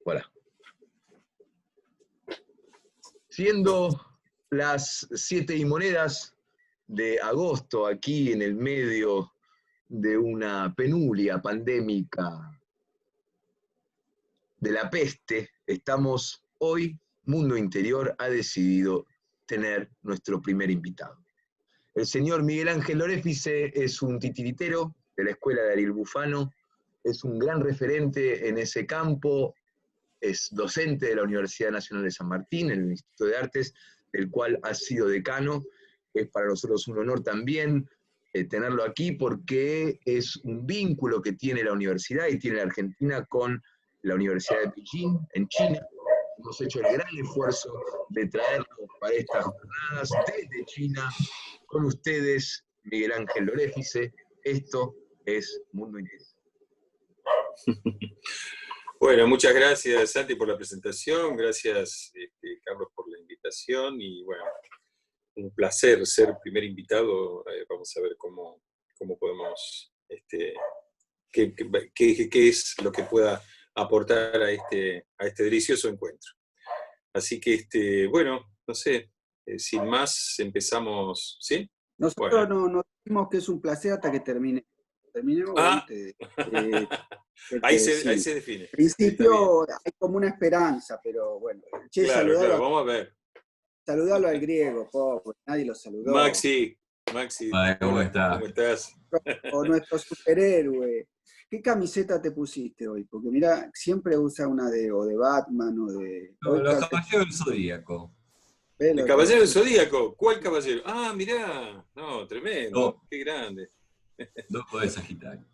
Voilà. Siendo las 7:00 de agosto, aquí en el medio de una penuria pandémica de la peste, estamos hoy, Mundo Interior ha decidido tener nuestro primer invitado. El señor Miguel Ángel Loréfice es un titiritero de la Escuela de Ariel Bufano, es un gran referente en ese campo, es docente de la Universidad Nacional de San Martín, en el Instituto de Artes, del cual ha sido decano. Es para nosotros un honor también tenerlo aquí, porque es un vínculo que tiene la universidad y tiene la Argentina con la Universidad de Pekín, en China. Hemos hecho el gran esfuerzo de traerlo para estas jornadas desde China, con ustedes, Miguel Ángel Loréfice. Esto es Mundo Interior. Bueno, muchas gracias, Santi, por la presentación, gracias, Carlos, por la invitación, y bueno, un placer ser primer invitado. Vamos a ver cómo podemos, qué es lo que pueda aportar a este delicioso encuentro. Así que, bueno, no sé, sin más, empezamos, ¿sí? Nosotros no decimos que es un placer hasta que terminemos. Ahí se define. En principio hay como una esperanza, pero bueno. Che, claro, vamos a ver. Saludalo al griego, pobre, nadie lo saludó. Maxi. Ay, ¿cómo estás? O nuestro superhéroe. ¿Qué camiseta te pusiste hoy? Porque mira, siempre usa una de Batman o de... No, los Caballeros del Zodíaco. ¿El Caballero del Zodíaco? ¿Cuál caballero? Ah, mirá. No, tremendo. No. Qué grande. Loco de Sagitario.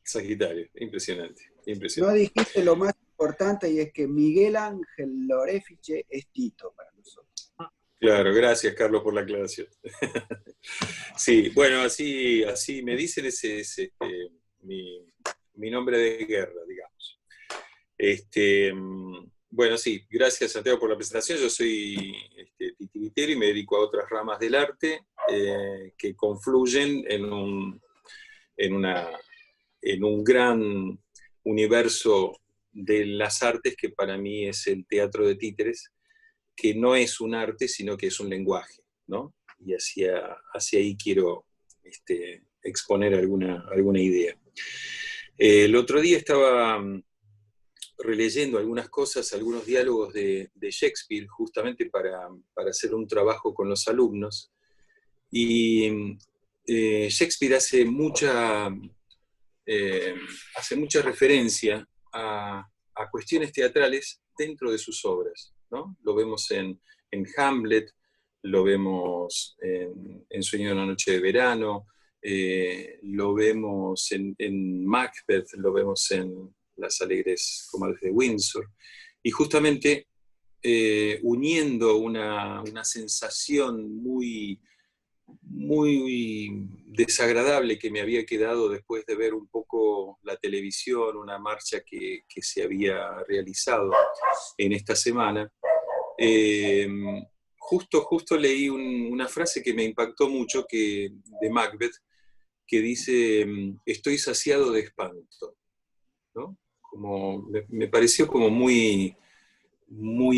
Sagitario, impresionante. No dijiste lo más importante, y es que Miguel Ángel Loréfice es Tito para nosotros. Claro, gracias, Carlos, por la aclaración. Sí, bueno, así me dicen, ese es mi nombre de guerra, digamos. Bueno, sí, gracias, Santiago, por la presentación. Yo soy titiritero y me dedico a otras ramas del arte que confluyen en un gran universo de las artes que para mí es el teatro de títeres, que no es un arte, sino que es un lenguaje, ¿no? Y hacia ahí quiero exponer alguna idea. El otro día estaba releyendo algunas cosas, algunos diálogos de Shakespeare, justamente para hacer un trabajo con los alumnos, y Shakespeare hace mucha referencia a cuestiones teatrales dentro de sus obras, ¿no? Lo vemos en Hamlet, lo vemos en Sueño de una noche de verano, lo vemos en Macbeth, lo vemos en Las alegres comadres de Windsor, y justamente uniendo una sensación muy desagradable que me había quedado después de ver un poco la televisión, una marcha que se había realizado en esta semana. Justo leí una frase que me impactó mucho, de Macbeth, que dice: estoy saciado de espanto, ¿no? Me pareció como muy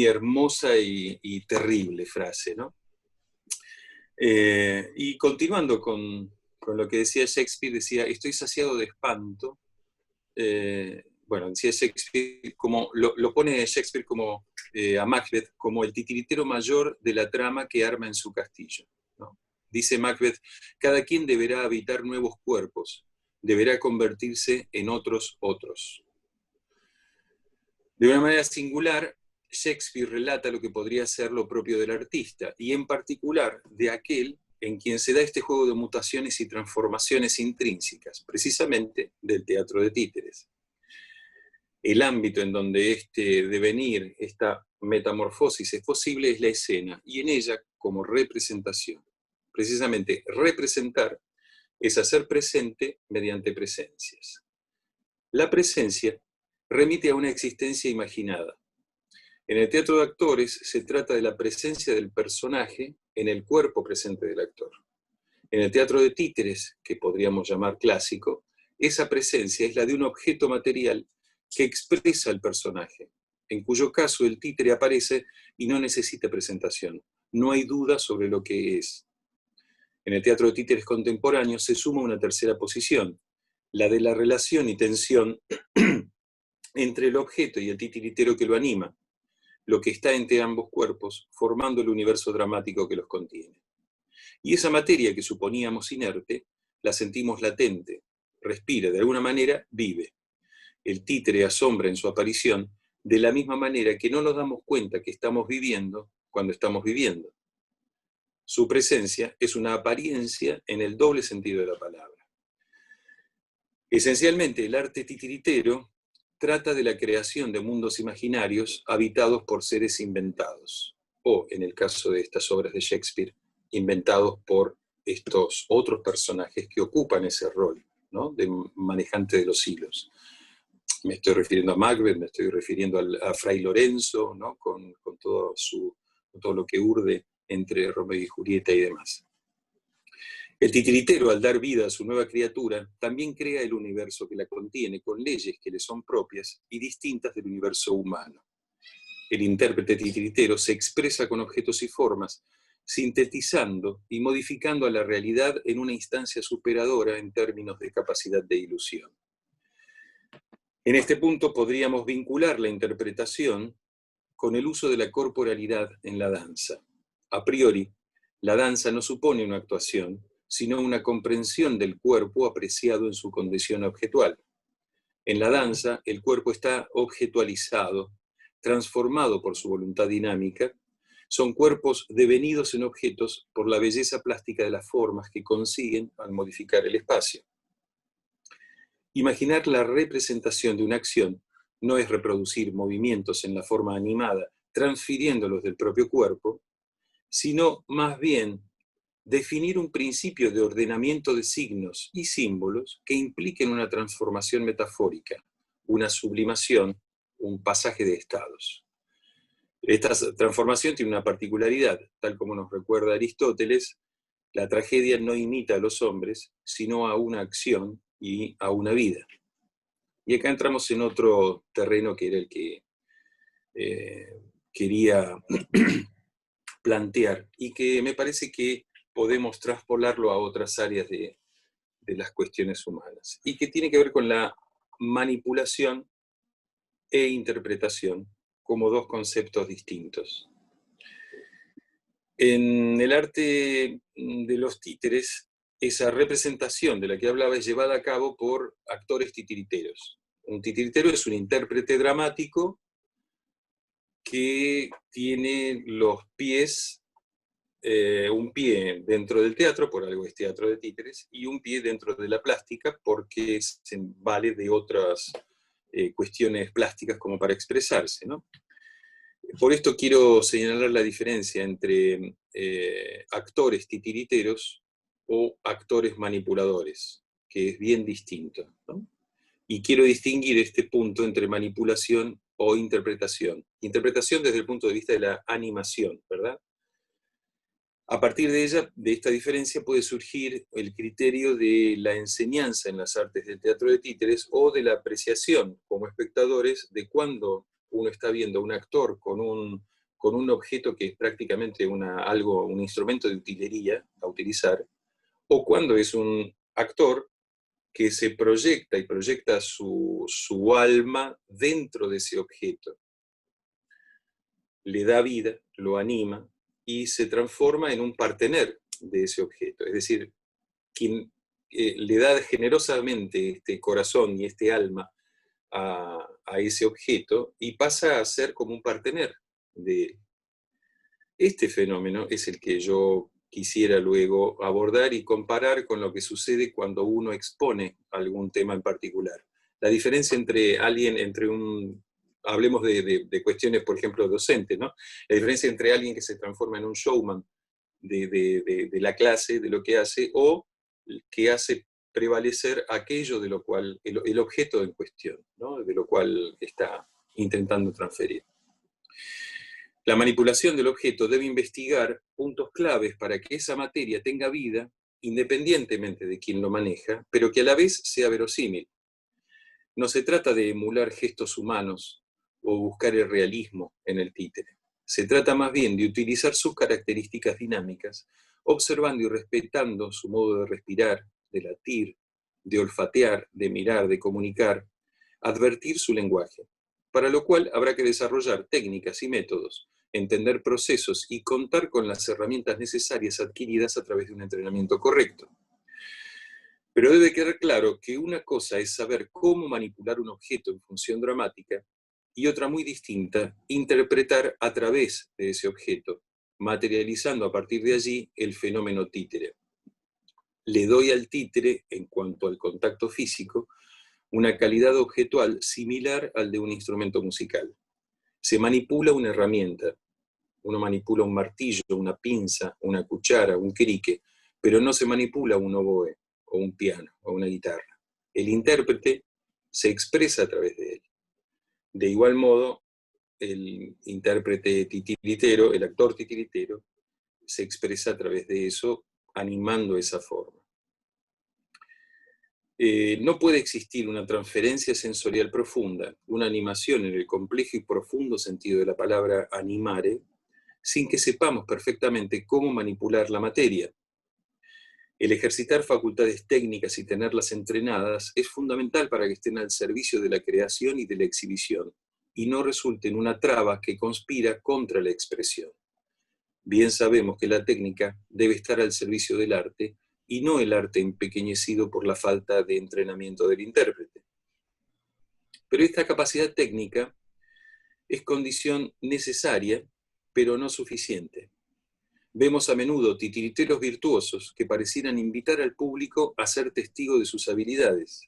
hermosa y terrible frase, ¿no? Y continuando con lo que decía Shakespeare, decía: estoy saciado de espanto. Bueno, decía Shakespeare, como lo pone Shakespeare como a Macbeth, como el titiritero mayor de la trama que arma en su castillo, ¿no? Dice Macbeth: cada quien deberá habitar nuevos cuerpos, deberá convertirse en otros. De una manera singular, Shakespeare relata lo que podría ser lo propio del artista, y en particular de aquel en quien se da este juego de mutaciones y transformaciones intrínsecas, precisamente del teatro de títeres. El ámbito en donde este devenir, esta metamorfosis es posible, es la escena, y en ella como representación. Precisamente representar es hacer presente mediante presencias. La presencia remite a una existencia imaginada. En el teatro de actores se trata de la presencia del personaje en el cuerpo presente del actor. En el teatro de títeres, que podríamos llamar clásico, esa presencia es la de un objeto material que expresa al personaje, en cuyo caso el títere aparece y no necesita presentación. No hay duda sobre lo que es. En el teatro de títeres contemporáneo se suma una tercera posición, la de la relación y tensión entre el objeto y el titiritero que lo anima, lo que está entre ambos cuerpos, formando el universo dramático que los contiene. Y esa materia que suponíamos inerte, la sentimos latente, respira, de alguna manera vive. El títere asombra en su aparición de la misma manera que no nos damos cuenta que estamos viviendo cuando estamos viviendo. Su presencia es una apariencia en el doble sentido de la palabra. Esencialmente, el arte titiritero trata de la creación de mundos imaginarios habitados por seres inventados, o, en el caso de estas obras de Shakespeare, inventados por estos otros personajes que ocupan ese rol, ¿no?, de manejante de los hilos. Me estoy refiriendo a Macbeth, me estoy refiriendo a Fray Lorenzo, ¿no?, con todo lo que urde entre Romeo y Julieta y demás. El titiritero, al dar vida a su nueva criatura, también crea el universo que la contiene con leyes que le son propias y distintas del universo humano. El intérprete titiritero se expresa con objetos y formas, sintetizando y modificando a la realidad en una instancia superadora en términos de capacidad de ilusión. En este punto podríamos vincular la interpretación con el uso de la corporalidad en la danza. A priori, la danza no supone una actuación, sino una comprensión del cuerpo apreciado en su condición objetual. En la danza, el cuerpo está objetualizado, transformado por su voluntad dinámica. Son cuerpos devenidos en objetos por la belleza plástica de las formas que consiguen al modificar el espacio. Imaginar la representación de una acción no es reproducir movimientos en la forma animada, transfiriéndolos del propio cuerpo, sino más bien definir un principio de ordenamiento de signos y símbolos que impliquen una transformación metafórica, una sublimación, un pasaje de estados. Esta transformación tiene una particularidad, tal como nos recuerda Aristóteles: la tragedia no imita a los hombres, sino a una acción y a una vida. Y acá entramos en otro terreno que era el que quería plantear y que me parece que podemos traspolarlo a otras áreas de las cuestiones humanas, y que tiene que ver con la manipulación e interpretación como dos conceptos distintos. En el arte de los títeres, esa representación de la que hablaba es llevada a cabo por actores titiriteros. Un titiritero es un intérprete dramático que tiene los pies, un pie dentro del teatro, por algo es teatro de títeres, y un pie dentro de la plástica, porque se vale de otras cuestiones plásticas como para expresarse, ¿no? Por esto quiero señalar la diferencia entre actores titiriteros o actores manipuladores, que es bien distinto, ¿no? Y quiero distinguir este punto entre manipulación o interpretación. Interpretación desde el punto de vista de la animación, ¿verdad? A partir de ella, de esta diferencia, puede surgir el criterio de la enseñanza en las artes del teatro de títeres o de la apreciación como espectadores de cuando uno está viendo a un actor con un objeto que es prácticamente un instrumento de utilería a utilizar, o cuando es un actor que se proyecta y proyecta su alma dentro de ese objeto. Le da vida, lo anima, y se transforma en un partener de ese objeto. Es decir, quien le da generosamente este corazón y este alma a ese objeto y pasa a ser como un partener de él. Este fenómeno es el que yo quisiera luego abordar y comparar con lo que sucede cuando uno expone algún tema en particular. La diferencia entre hablemos de cuestiones, por ejemplo, docentes, ¿no? La diferencia entre alguien que se transforma en un showman de la clase, de lo que hace, o que hace prevalecer aquello de lo cual, el objeto en cuestión, ¿no?, de lo cual está intentando transferir. La manipulación del objeto debe investigar puntos claves para que esa materia tenga vida, independientemente de quién lo maneja, pero que a la vez sea verosímil. No se trata de emular gestos humanos o buscar el realismo en el títere. Se trata más bien de utilizar sus características dinámicas, observando y respetando su modo de respirar, de latir, de olfatear, de mirar, de comunicar, advertir su lenguaje, para lo cual habrá que desarrollar técnicas y métodos, entender procesos y contar con las herramientas necesarias adquiridas a través de un entrenamiento correcto. Pero debe quedar claro que una cosa es saber cómo manipular un objeto en función dramática y otra muy distinta, interpretar a través de ese objeto, materializando a partir de allí el fenómeno títere. Le doy al títere, en cuanto al contacto físico, una calidad objetual similar al de un instrumento musical. Se manipula una herramienta. Uno manipula un martillo, una pinza, una cuchara, un crique, pero no se manipula un oboe, o un piano, o una guitarra. El intérprete se expresa a través de él. De igual modo, el intérprete titiritero, el actor titiritero, se expresa a través de eso, animando esa forma. No puede existir una transferencia sensorial profunda, una animación en el complejo y profundo sentido de la palabra animare, sin que sepamos perfectamente cómo manipular la materia. El ejercitar facultades técnicas y tenerlas entrenadas es fundamental para que estén al servicio de la creación y de la exhibición, y no resulten una traba que conspira contra la expresión. Bien sabemos que la técnica debe estar al servicio del arte, y no el arte empequeñecido por la falta de entrenamiento del intérprete. Pero esta capacidad técnica es condición necesaria, pero no suficiente. Vemos a menudo titiriteros virtuosos que parecieran invitar al público a ser testigo de sus habilidades,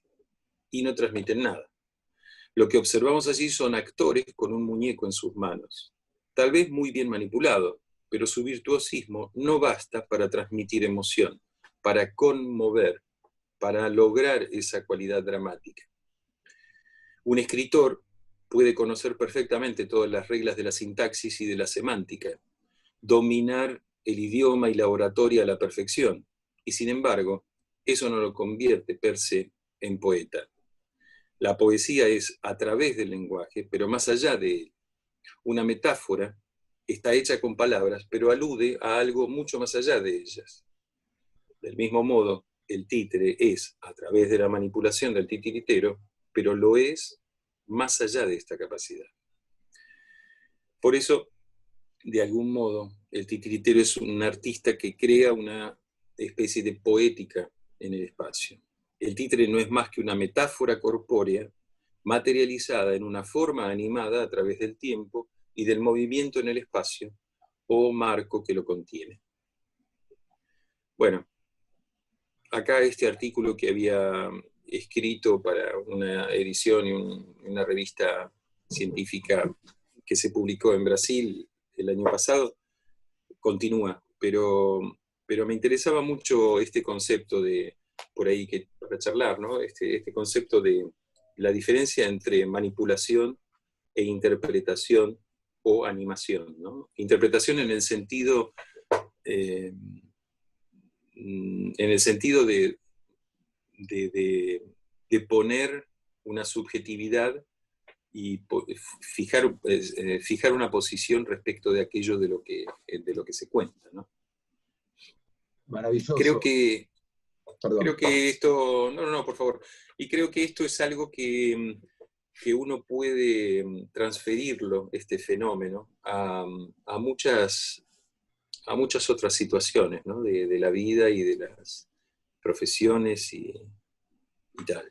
y no transmiten nada. Lo que observamos allí son actores con un muñeco en sus manos, tal vez muy bien manipulado, pero su virtuosismo no basta para transmitir emoción, para conmover, para lograr esa cualidad dramática. Un escritor puede conocer perfectamente todas las reglas de la sintaxis y de la semántica, dominar el idioma y la oratoria a la perfección, y sin embargo, eso no lo convierte per se en poeta. La poesía es a través del lenguaje, pero más allá de él. Una metáfora está hecha con palabras, pero alude a algo mucho más allá de ellas. Del mismo modo, el títere es a través de la manipulación del titiritero, pero lo es más allá de esta capacidad. Por eso, de algún modo, el titiritero es un artista que crea una especie de poética en el espacio. El títere no es más que una metáfora corpórea materializada en una forma animada a través del tiempo y del movimiento en el espacio o marco que lo contiene. Bueno, acá este artículo que había escrito para una edición y una revista científica que se publicó en Brasil el año pasado, continúa, pero me interesaba mucho este concepto de, por ahí que para charlar, ¿no? Este concepto de la diferencia entre manipulación e interpretación o animación, ¿no? Interpretación en el sentido de poner una subjetividad y fijar una posición respecto de aquello de lo que se cuenta, ¿no? Maravilloso. Creo que Perdón. esto, no, por favor, y creo que esto es algo que uno puede transferirlo, este fenómeno, a muchas otras situaciones, ¿no? de la vida y de las profesiones y tal.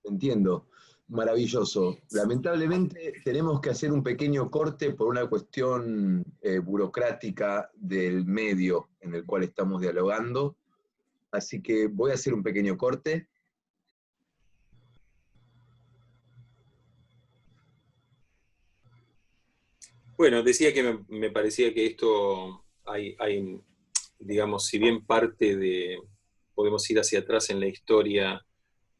Entiendo. Maravilloso. Lamentablemente tenemos que hacer un pequeño corte por una cuestión burocrática del medio en el cual estamos dialogando. Así que voy a hacer un pequeño corte. Bueno, decía que me parecía que esto hay, digamos, si bien parte de, podemos ir hacia atrás en la historia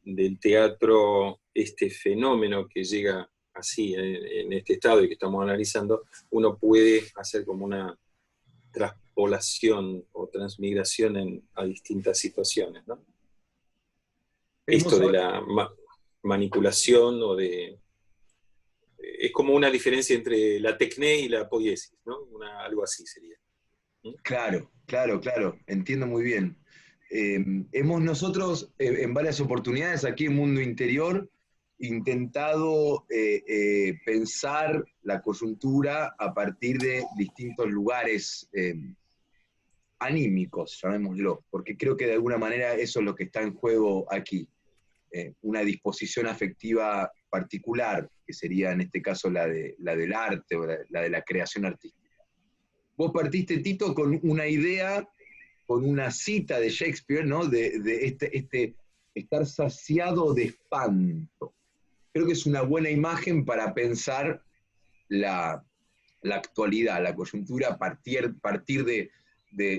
del teatro, este fenómeno que llega así, en este estado y que estamos analizando, uno puede hacer como una traspolación o transmigración a distintas situaciones, ¿no? hemos esto de la manipulación o de... Es como una diferencia entre la tecné y la poiesis, ¿no? Algo así sería. Claro, claro, claro, entiendo muy bien. Hemos nosotros en varias oportunidades aquí en Mundo Interior intentado pensar la coyuntura a partir de distintos lugares anímicos, llamémoslo, porque creo que de alguna manera eso es lo que está en juego aquí. Una disposición afectiva particular, que sería en este caso la del arte o la de la creación artística. Vos partiste, Tito, con una idea, con una cita de Shakespeare, ¿no? De estar saciado de espanto. Creo que es una buena imagen para pensar la actualidad, la coyuntura, a partir de...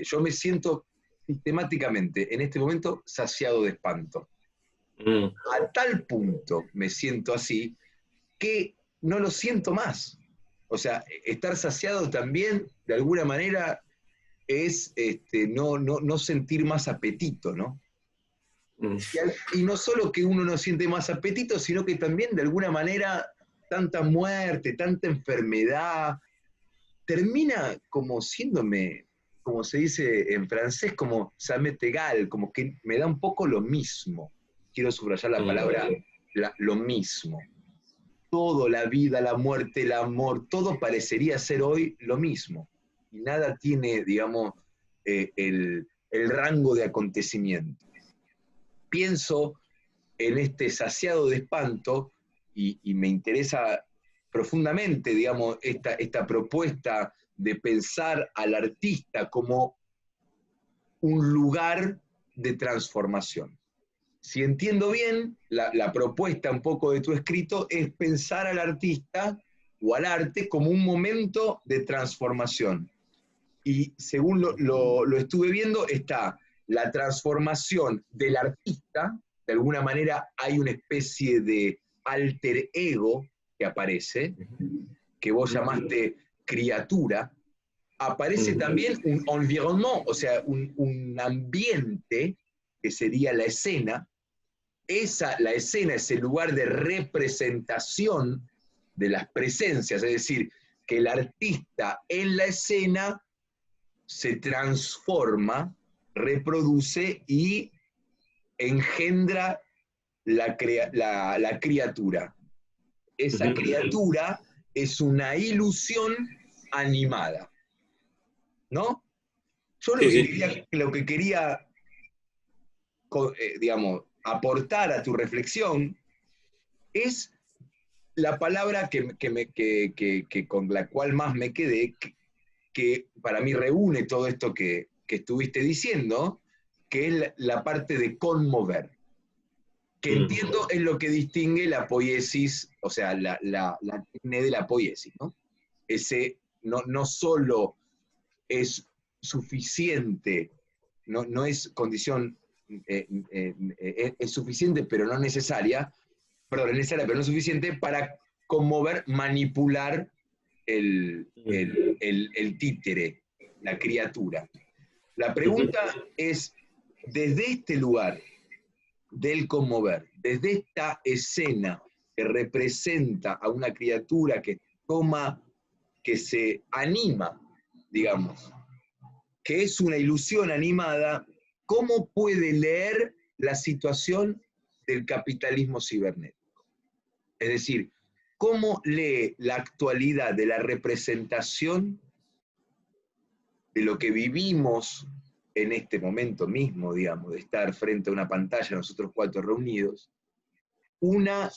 Yo me siento sistemáticamente, en este momento, saciado de espanto. A tal punto me siento así que no lo siento más. O sea, estar saciado también, de alguna manera, es no sentir más apetito, ¿no? Y no solo que uno no siente más apetito, sino que también, de alguna manera, tanta muerte, tanta enfermedad, termina como siéndome, como se dice en francés, como ça m'est égal, como que me da un poco lo mismo. Quiero subrayar la palabra lo mismo. Todo, la vida, la muerte, el amor, todo parecería ser hoy lo mismo. Y nada tiene, digamos, el rango de acontecimiento. Pienso en este saciado de espanto y me interesa profundamente, digamos, esta propuesta de pensar al artista como un lugar de transformación. Si entiendo bien, la propuesta un poco de tu escrito es pensar al artista o al arte como un momento de transformación. Y según lo estuve viendo, está la transformación del artista, de alguna manera hay una especie de alter ego que aparece, que vos llamaste criatura, aparece también un environnement, o sea, un ambiente, que sería la escena. La escena es el lugar de representación de las presencias, es decir, que el artista en la escena se transforma, reproduce y engendra la criatura. Esa criatura es una ilusión animada, ¿no? Yo lo que quería digamos, aportar a tu reflexión es la palabra con la cual más me quedé, que para mí reúne todo esto que estuviste diciendo, que es la parte de conmover, que entiendo es lo que distingue la poiesis, o sea, la tecné de la poiesis, ¿no? Ese no solo es suficiente, no es condición, es suficiente pero no necesaria, perdón, es necesaria pero no suficiente para conmover, manipular el títere, la criatura. La pregunta es, desde este lugar del conmover, desde esta escena que representa a una criatura que que se anima, digamos, que es una ilusión animada, ¿cómo puede leer la situación del capitalismo cibernético? Es decir, ¿cómo lee la actualidad de la representación de lo que vivimos en este momento mismo, digamos, de estar frente a una pantalla, nosotros cuatro reunidos, una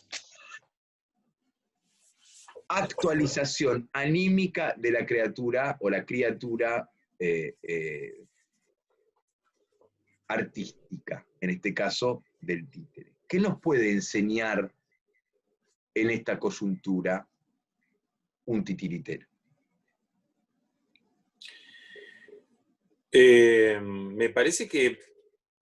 actualización anímica de la criatura o la criatura artística, en este caso del títere? ¿Qué nos puede enseñar en esta coyuntura un titiritero? Me parece que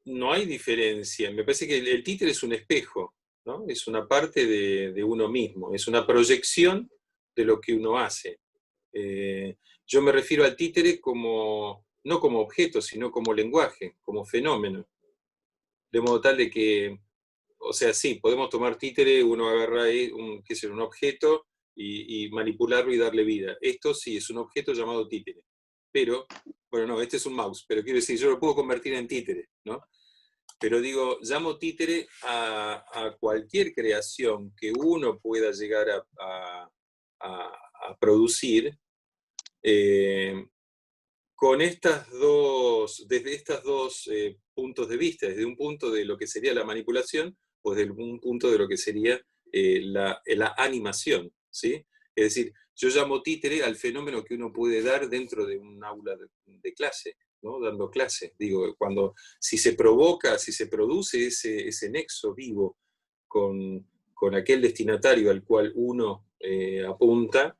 no hay diferencia. Me parece que el títere es un espejo, ¿no? Es una parte de uno mismo, es una proyección de lo que uno hace. Yo me refiero al títere no como objeto, sino como lenguaje, como fenómeno. De modo tal de que o sea, sí, podemos tomar títere, uno agarra qué sé, un objeto y manipularlo y darle vida. Esto sí es un objeto llamado títere. Pero, bueno, no, este es un mouse, pero quiero decir, yo lo puedo convertir en títere, ¿no? Pero digo, llamo títere a cualquier creación que uno pueda llegar a producir, con desde estas dos puntos de vista, desde un punto de lo que sería la manipulación, o desde un punto de lo que sería la animación, ¿sí? Es decir, yo llamo títere al fenómeno que uno puede dar dentro de un aula de clase, ¿no? Dando clase. Digo, si se provoca, si se produce ese nexo vivo con aquel destinatario al cual uno apunta,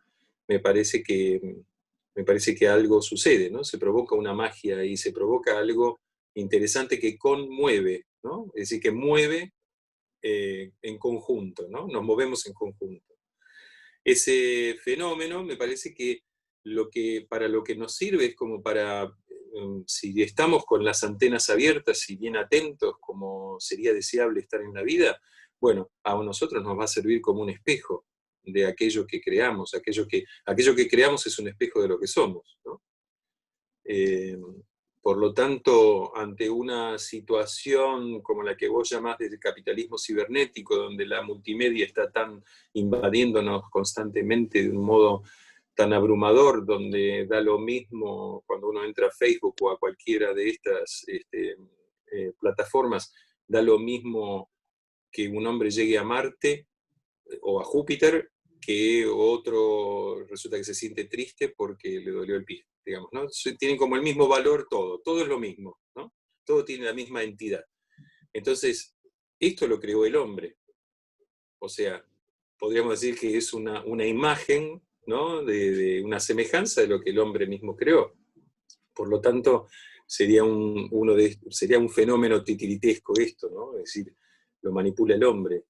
me parece que algo sucede, ¿no? Se provoca una magia y se provoca algo interesante que conmueve, ¿no? Es decir, que mueve en conjunto, ¿no? Nos movemos en conjunto. Ese fenómeno me parece que para lo que nos sirve es como para, si estamos con las antenas abiertas y bien atentos, como sería deseable estar en la vida, bueno, a nosotros nos va a servir como un espejo de aquello que creamos. Aquello que creamos es un espejo de lo que somos, ¿no? Por lo tanto, ante una situación como la que vos llamás del capitalismo cibernético, donde la multimedia está tan invadiéndonos constantemente de un modo tan abrumador, donde da lo mismo cuando uno entra a Facebook o a cualquiera de estas plataformas, da lo mismo que un hombre llegue a Marte o a Júpiter, que otro resulta que se siente triste porque le dolió el pie, digamos, ¿no? Tienen como el mismo valor todo es lo mismo, ¿no? Todo tiene la misma entidad. Entonces, esto lo creó el hombre. O sea, podríamos decir que es una imagen, ¿no? de una semejanza de lo que el hombre mismo creó. Por lo tanto, sería un fenómeno titiritesco esto, ¿no? Es decir, lo manipula el hombre,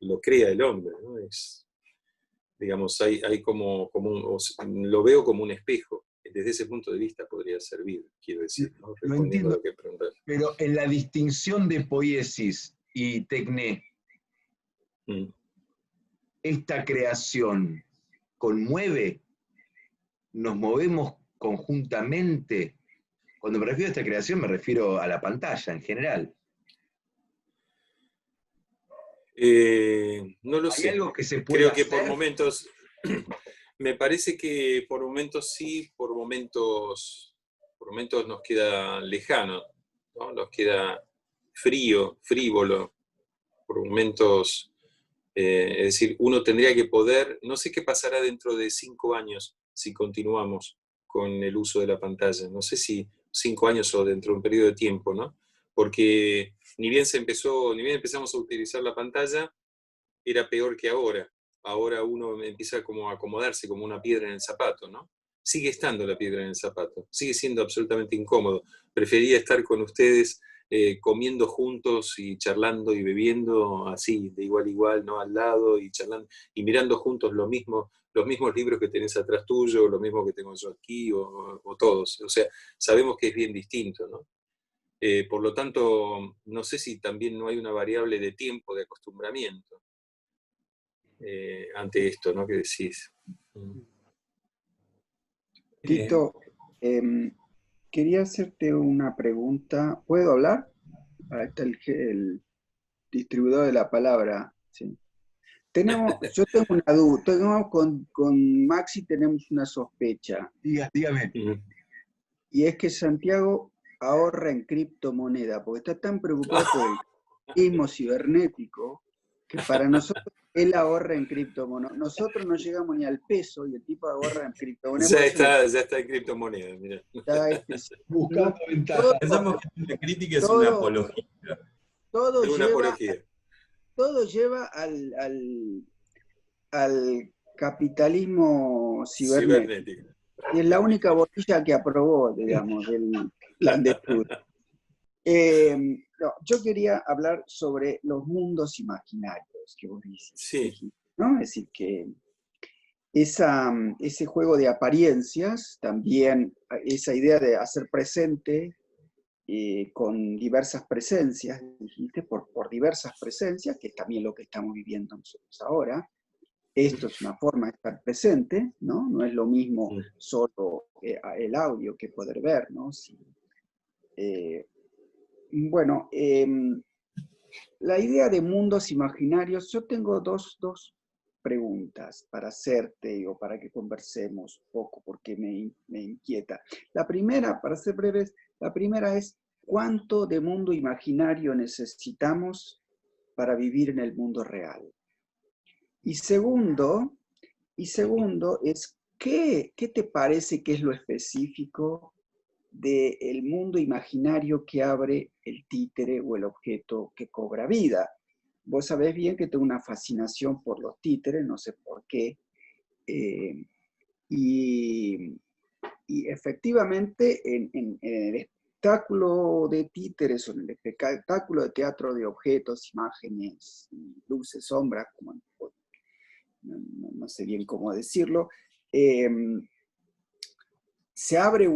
lo crea el hombre, ¿no? Digamos, hay lo veo como un espejo. Desde ese punto de vista podría servir, quiero decir, ¿no? Lo Respondiendo a entiendo, lo que preguntas. pero en la distinción de poiesis y tecné, esta creación conmueve, nos movemos conjuntamente. Cuando me refiero a esta creación me refiero a la pantalla en general. No lo ¿Hay sé. algo que se puede Creo que hacer? por momentos, me parece que por momentos sí, por momentos nos queda lejano, ¿no? Nos queda frío, frívolo, por momentos, es decir, uno tendría que poder, no sé qué pasará dentro de 5 años si continuamos con el uso de la pantalla, no sé si 5 años o dentro de un periodo de tiempo, ¿no? Porque ni bien empezamos a utilizar la pantalla, era peor que ahora. Ahora uno empieza como a acomodarse como una piedra en el zapato, ¿no? Sigue estando la piedra en el zapato, sigue siendo absolutamente incómodo. Prefería estar con ustedes comiendo juntos y charlando y bebiendo así, de igual a igual, ¿no? Al lado y charlando y mirando juntos los mismos libros que tenés atrás tuyo, lo mismo que tengo yo aquí, o todos. O sea, sabemos que es bien distinto, ¿no? Por lo tanto, no sé si también no hay una variable de tiempo de acostumbramiento ante esto, ¿no? Que decís. Tito, quería hacerte una pregunta. ¿Puedo hablar? Ahí está el distribuidor de la palabra. Sí. Yo tengo una duda, con Maxi tenemos una sospecha, Dígame. y es que Santiago ahorra en criptomoneda, porque está tan preocupado por el capitalismo cibernético, que para nosotros él ahorra en criptomoneda. Nosotros no llegamos ni al peso y el tipo ahorra en criptomoneda. Ya está en criptomonedas, mira. Buscando ventajas. Pensamos que la crítica es una todo, apología. todo Es una lleva, apología. todo lleva al capitalismo cibernético. Cibernética. Y es la única botella que aprobó, digamos, del plan de estudio. No, yo quería hablar sobre los mundos imaginarios que vos dices, Sí. ¿no? Es decir, que ese juego de apariencias, también esa idea de hacer presente con diversas presencias, dijiste, por diversas presencias, que es también lo que estamos viviendo nosotros ahora. Esto es una forma de estar presente, ¿no? No es lo mismo solo el audio que poder ver, ¿no? Sí. Bueno, la idea de mundos imaginarios, yo tengo dos preguntas para hacerte o para que conversemos un poco, porque me inquieta. La primera, para ser breves, la primera es, ¿cuánto de mundo imaginario necesitamos para vivir en el mundo real? Y segundo es, ¿qué te parece que es lo específico del mundo imaginario que abre el títere o el objeto que cobra vida? Vos sabés bien que tengo una fascinación por los títeres, no sé por qué, y efectivamente en el espectáculo de títeres o en el espectáculo de teatro de objetos, imágenes, luces, sombras, como no sé bien cómo decirlo, se abre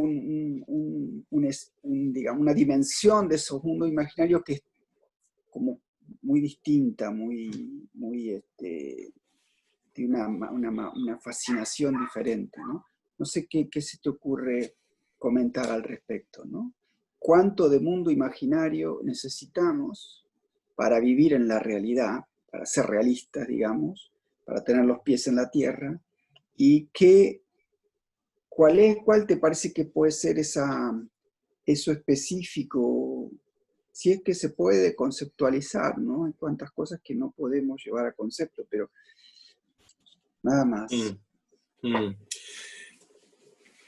digamos, una dimensión de esos mundos imaginarios que es como muy distinta, tiene una fascinación diferente, ¿no? No sé qué se te ocurre comentar al respecto, ¿no? ¿Cuánto de mundo imaginario necesitamos para vivir en la realidad, para ser realistas, digamos, para tener los pies en la tierra? ¿Y cuál te parece que puede ser eso específico, si es que se puede conceptualizar, ¿no? Hay cuantas cosas que no podemos llevar a concepto, pero nada más.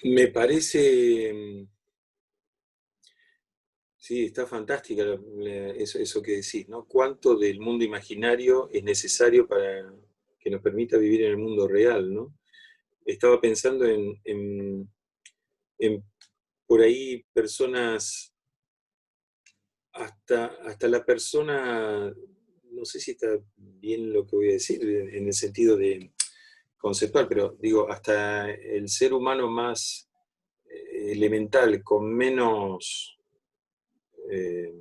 Me parece, sí, está fantástica eso que decís, ¿no? ¿Cuánto del mundo imaginario es necesario para que nos permita vivir en el mundo real, ¿no? Estaba pensando en por ahí personas, hasta la persona, no sé si está bien lo que voy a decir en el sentido de conceptual, pero digo, hasta el ser humano más elemental, eh,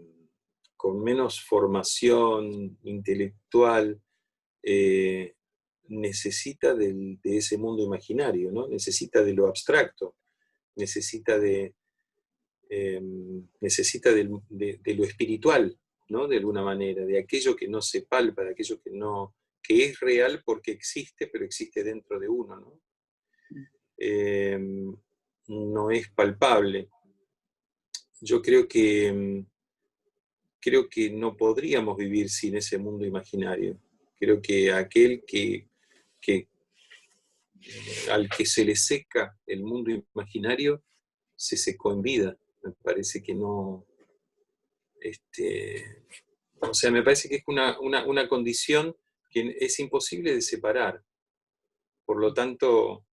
con menos formación intelectual, necesita de ese mundo imaginario, ¿no? Necesita de lo abstracto, necesita de lo espiritual, ¿no? De alguna manera, de aquello que no se palpa, de aquello que es real porque existe, pero existe dentro de uno, ¿no? No es palpable. Yo creo que no podríamos vivir sin ese mundo imaginario. Creo que aquel al que se le seca el mundo imaginario se secó en vida. Me parece que no. O sea, me parece que es una condición que es imposible de separar. Por lo tanto,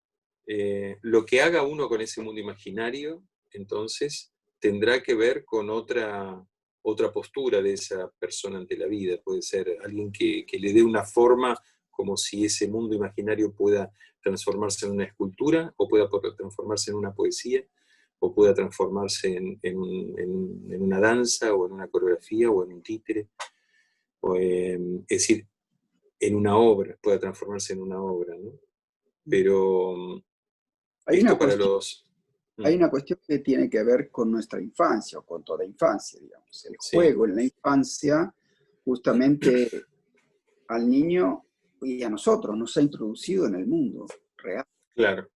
lo que haga uno con ese mundo imaginario, entonces, tendrá que ver con otra postura de esa persona ante la vida. Puede ser alguien que le dé una forma como si ese mundo imaginario pueda transformarse en una escultura, o pueda transformarse en una poesía, o pueda transformarse en una danza, o en una coreografía, o en un títere, es decir, en una obra, pueda transformarse en una obra, ¿no? Pero Hay esto una para cuestión, los... hay una cuestión que tiene que ver con nuestra infancia, o con toda infancia, digamos. El Sí, juego en la infancia, justamente al niño y a nosotros, nos ha introducido en el mundo real. claro,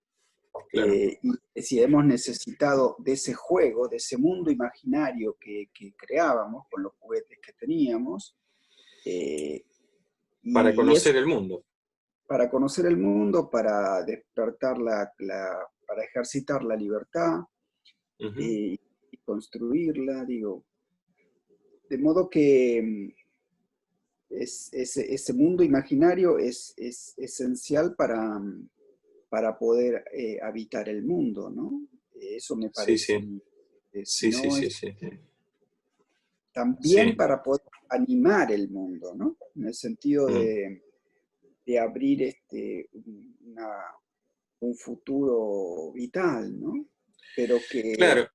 claro. Y si hemos necesitado de ese juego, de ese mundo imaginario que creábamos con los juguetes que teníamos, eh, Para y eso conocer el mundo. para conocer el mundo, para despertar para ejercitar la libertad, Ujú. y construirla, digo. De modo que ese mundo imaginario es esencial para poder habitar el mundo, ¿no? Eso me Sí, parece a sí, mí. Si sí, sí, no, sí, sí. también Sí. para poder animar el mundo, ¿no? En el sentido Mm. de abrir un futuro vital, ¿no? Pero que Claro,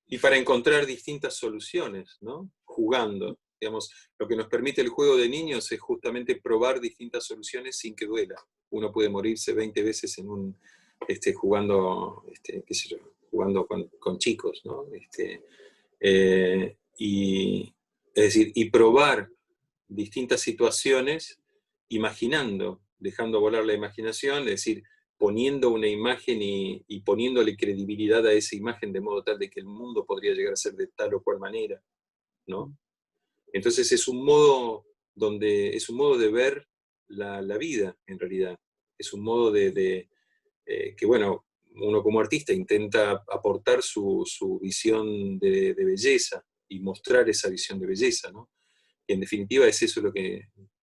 y para encontrar distintas soluciones, ¿no? Jugando. Digamos, lo que nos permite el juego de niños es justamente probar distintas soluciones sin que duela. Uno puede morirse 20 veces en jugando, qué sé yo, jugando con chicos, ¿no? Es decir, y probar distintas situaciones imaginando, dejando volar la imaginación, es decir, poniendo una imagen y poniéndole credibilidad a esa imagen de modo tal de que el mundo podría llegar a ser de tal o cual manera, ¿no? Entonces es un modo de ver la vida, en realidad. Es un modo que, bueno, uno como artista intenta aportar su visión de belleza y mostrar esa visión de belleza, ¿no? Y en definitiva es eso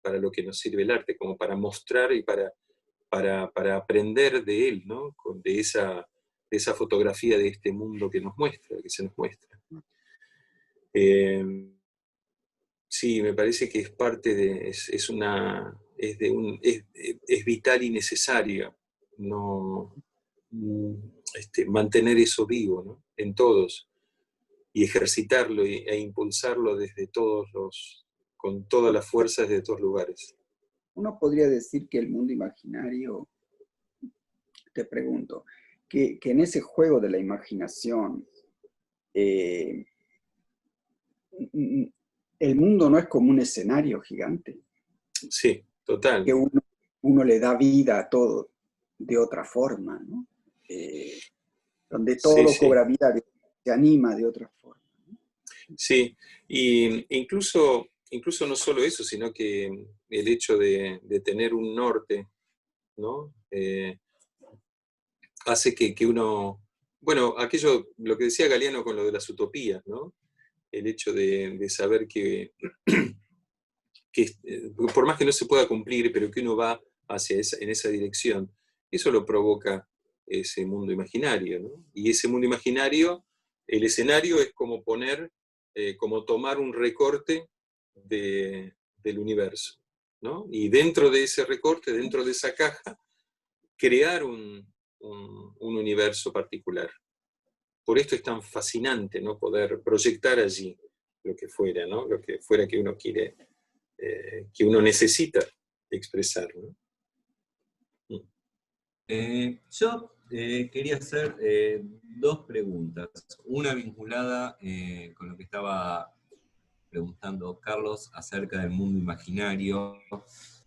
para lo que nos sirve el arte, como para mostrar y para aprender de él, ¿no? De esa fotografía de este mundo que se nos muestra. Sí, me parece que es parte de, es vital y necesario no, mantener eso vivo, ¿no? En todos, y ejercitarlo e impulsarlo con todas las fuerzas de todos lugares. Uno podría decir que el mundo imaginario, te pregunto, que en ese juego de la imaginación, el mundo no es como un escenario gigante. Sí, total. Que uno le da vida a todo de otra forma, ¿no? Donde todo Sí. cobra vida, se anima de otra forma. Sí, y incluso no solo eso, sino que el hecho de tener un norte, ¿no? Hace que uno, bueno, lo que decía Galeano con lo de las utopías, ¿no? El hecho de saber que por más que no se pueda cumplir, pero que uno va en esa dirección, eso lo provoca ese mundo imaginario, ¿no? Y ese mundo imaginario, el escenario es como como tomar un recorte del universo, ¿no? Y dentro de ese recorte, dentro de esa caja, crear un universo particular. Por esto es tan fascinante, ¿no? Poder proyectar allí lo que fuera, ¿no? Lo que fuera que uno quiere, que uno necesita expresar, ¿no? Yo quería hacer dos preguntas. Una vinculada con lo que estaba preguntando Carlos acerca del mundo imaginario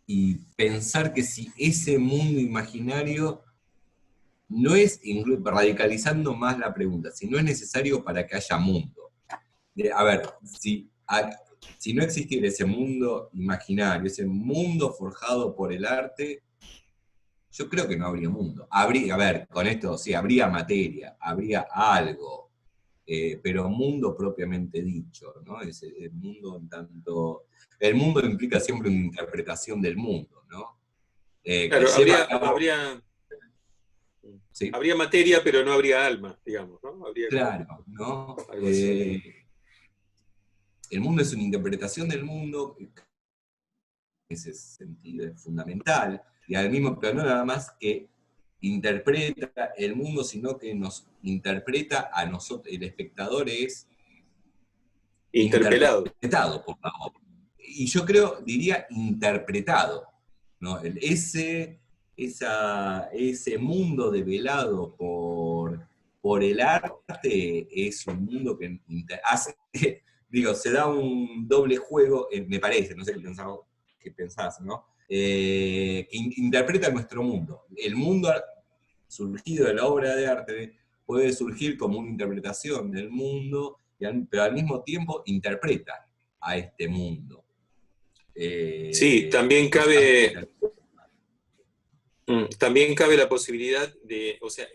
y pensar que si ese mundo imaginario no es, radicalizando más la pregunta, si no es necesario para que haya mundo. A ver, si no existiera ese mundo imaginario, ese mundo forjado por el arte, yo creo que no habría mundo. A ver, con esto sí, habría materia, habría algo, pero mundo propiamente dicho, ¿no? El mundo en tanto... El mundo implica siempre una interpretación del mundo, ¿no? Claro, ¿sí? habría materia, pero no habría alma, digamos, ¿no? Claro, ¿no? Algo así. El mundo es una interpretación del mundo, en ese sentido es fundamental, y al mismo, pero no nada más que interpreta el mundo, sino que nos interpreta a nosotros, el espectador es Interpelado. interpretado por la obra. Y yo diría interpretado, ¿no? Ese mundo develado por el arte es un mundo que hace, digo, se da un doble juego, me parece, no sé qué pensás, ¿no? Que interpreta nuestro mundo. El mundo surgido de la obra de arte puede surgir como una interpretación del mundo, pero al mismo tiempo interpreta a este mundo. Sí, también cabe la posibilidad o sea,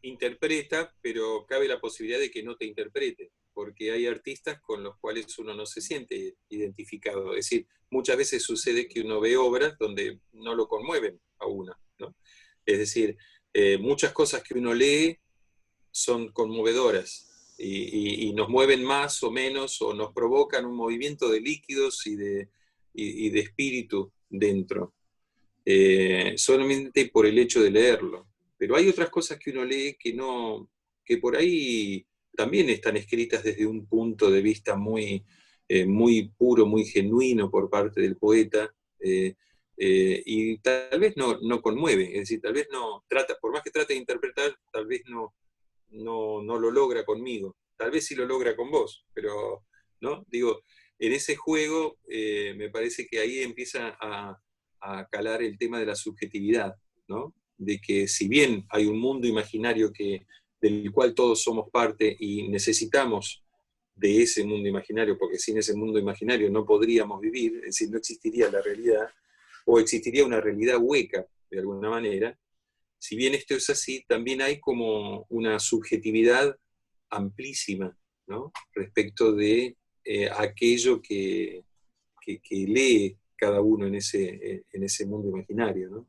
interpreta, pero cabe la posibilidad de que no te interprete, porque hay artistas con los cuales uno no se siente identificado. Es decir, muchas veces sucede que uno ve obras donde no lo conmueven a uno, ¿no? Es decir, muchas cosas que uno lee son conmovedoras y nos mueven más o menos o nos provocan un movimiento de líquidos y de espíritu dentro, solamente por el hecho de leerlo. Pero hay otras cosas que uno lee que por ahí también están escritas desde un punto de vista muy, muy puro, muy genuino por parte del poeta, y tal vez no conmueve, es decir, tal vez no trata, por más que trate de interpretar, tal vez no lo logra conmigo, tal vez sí lo logra con vos, pero, ¿no? Digo, en ese juego me parece que ahí empieza a calar el tema de la subjetividad, ¿no? De que si bien hay un mundo imaginario del cual todos somos parte y necesitamos de ese mundo imaginario, porque sin ese mundo imaginario no podríamos vivir, es decir, no existiría la realidad, o existiría una realidad hueca, de alguna manera. Si bien esto es así, también hay como una subjetividad amplísima, ¿no? Respecto de aquello que lee cada uno en ese mundo imaginario, ¿no?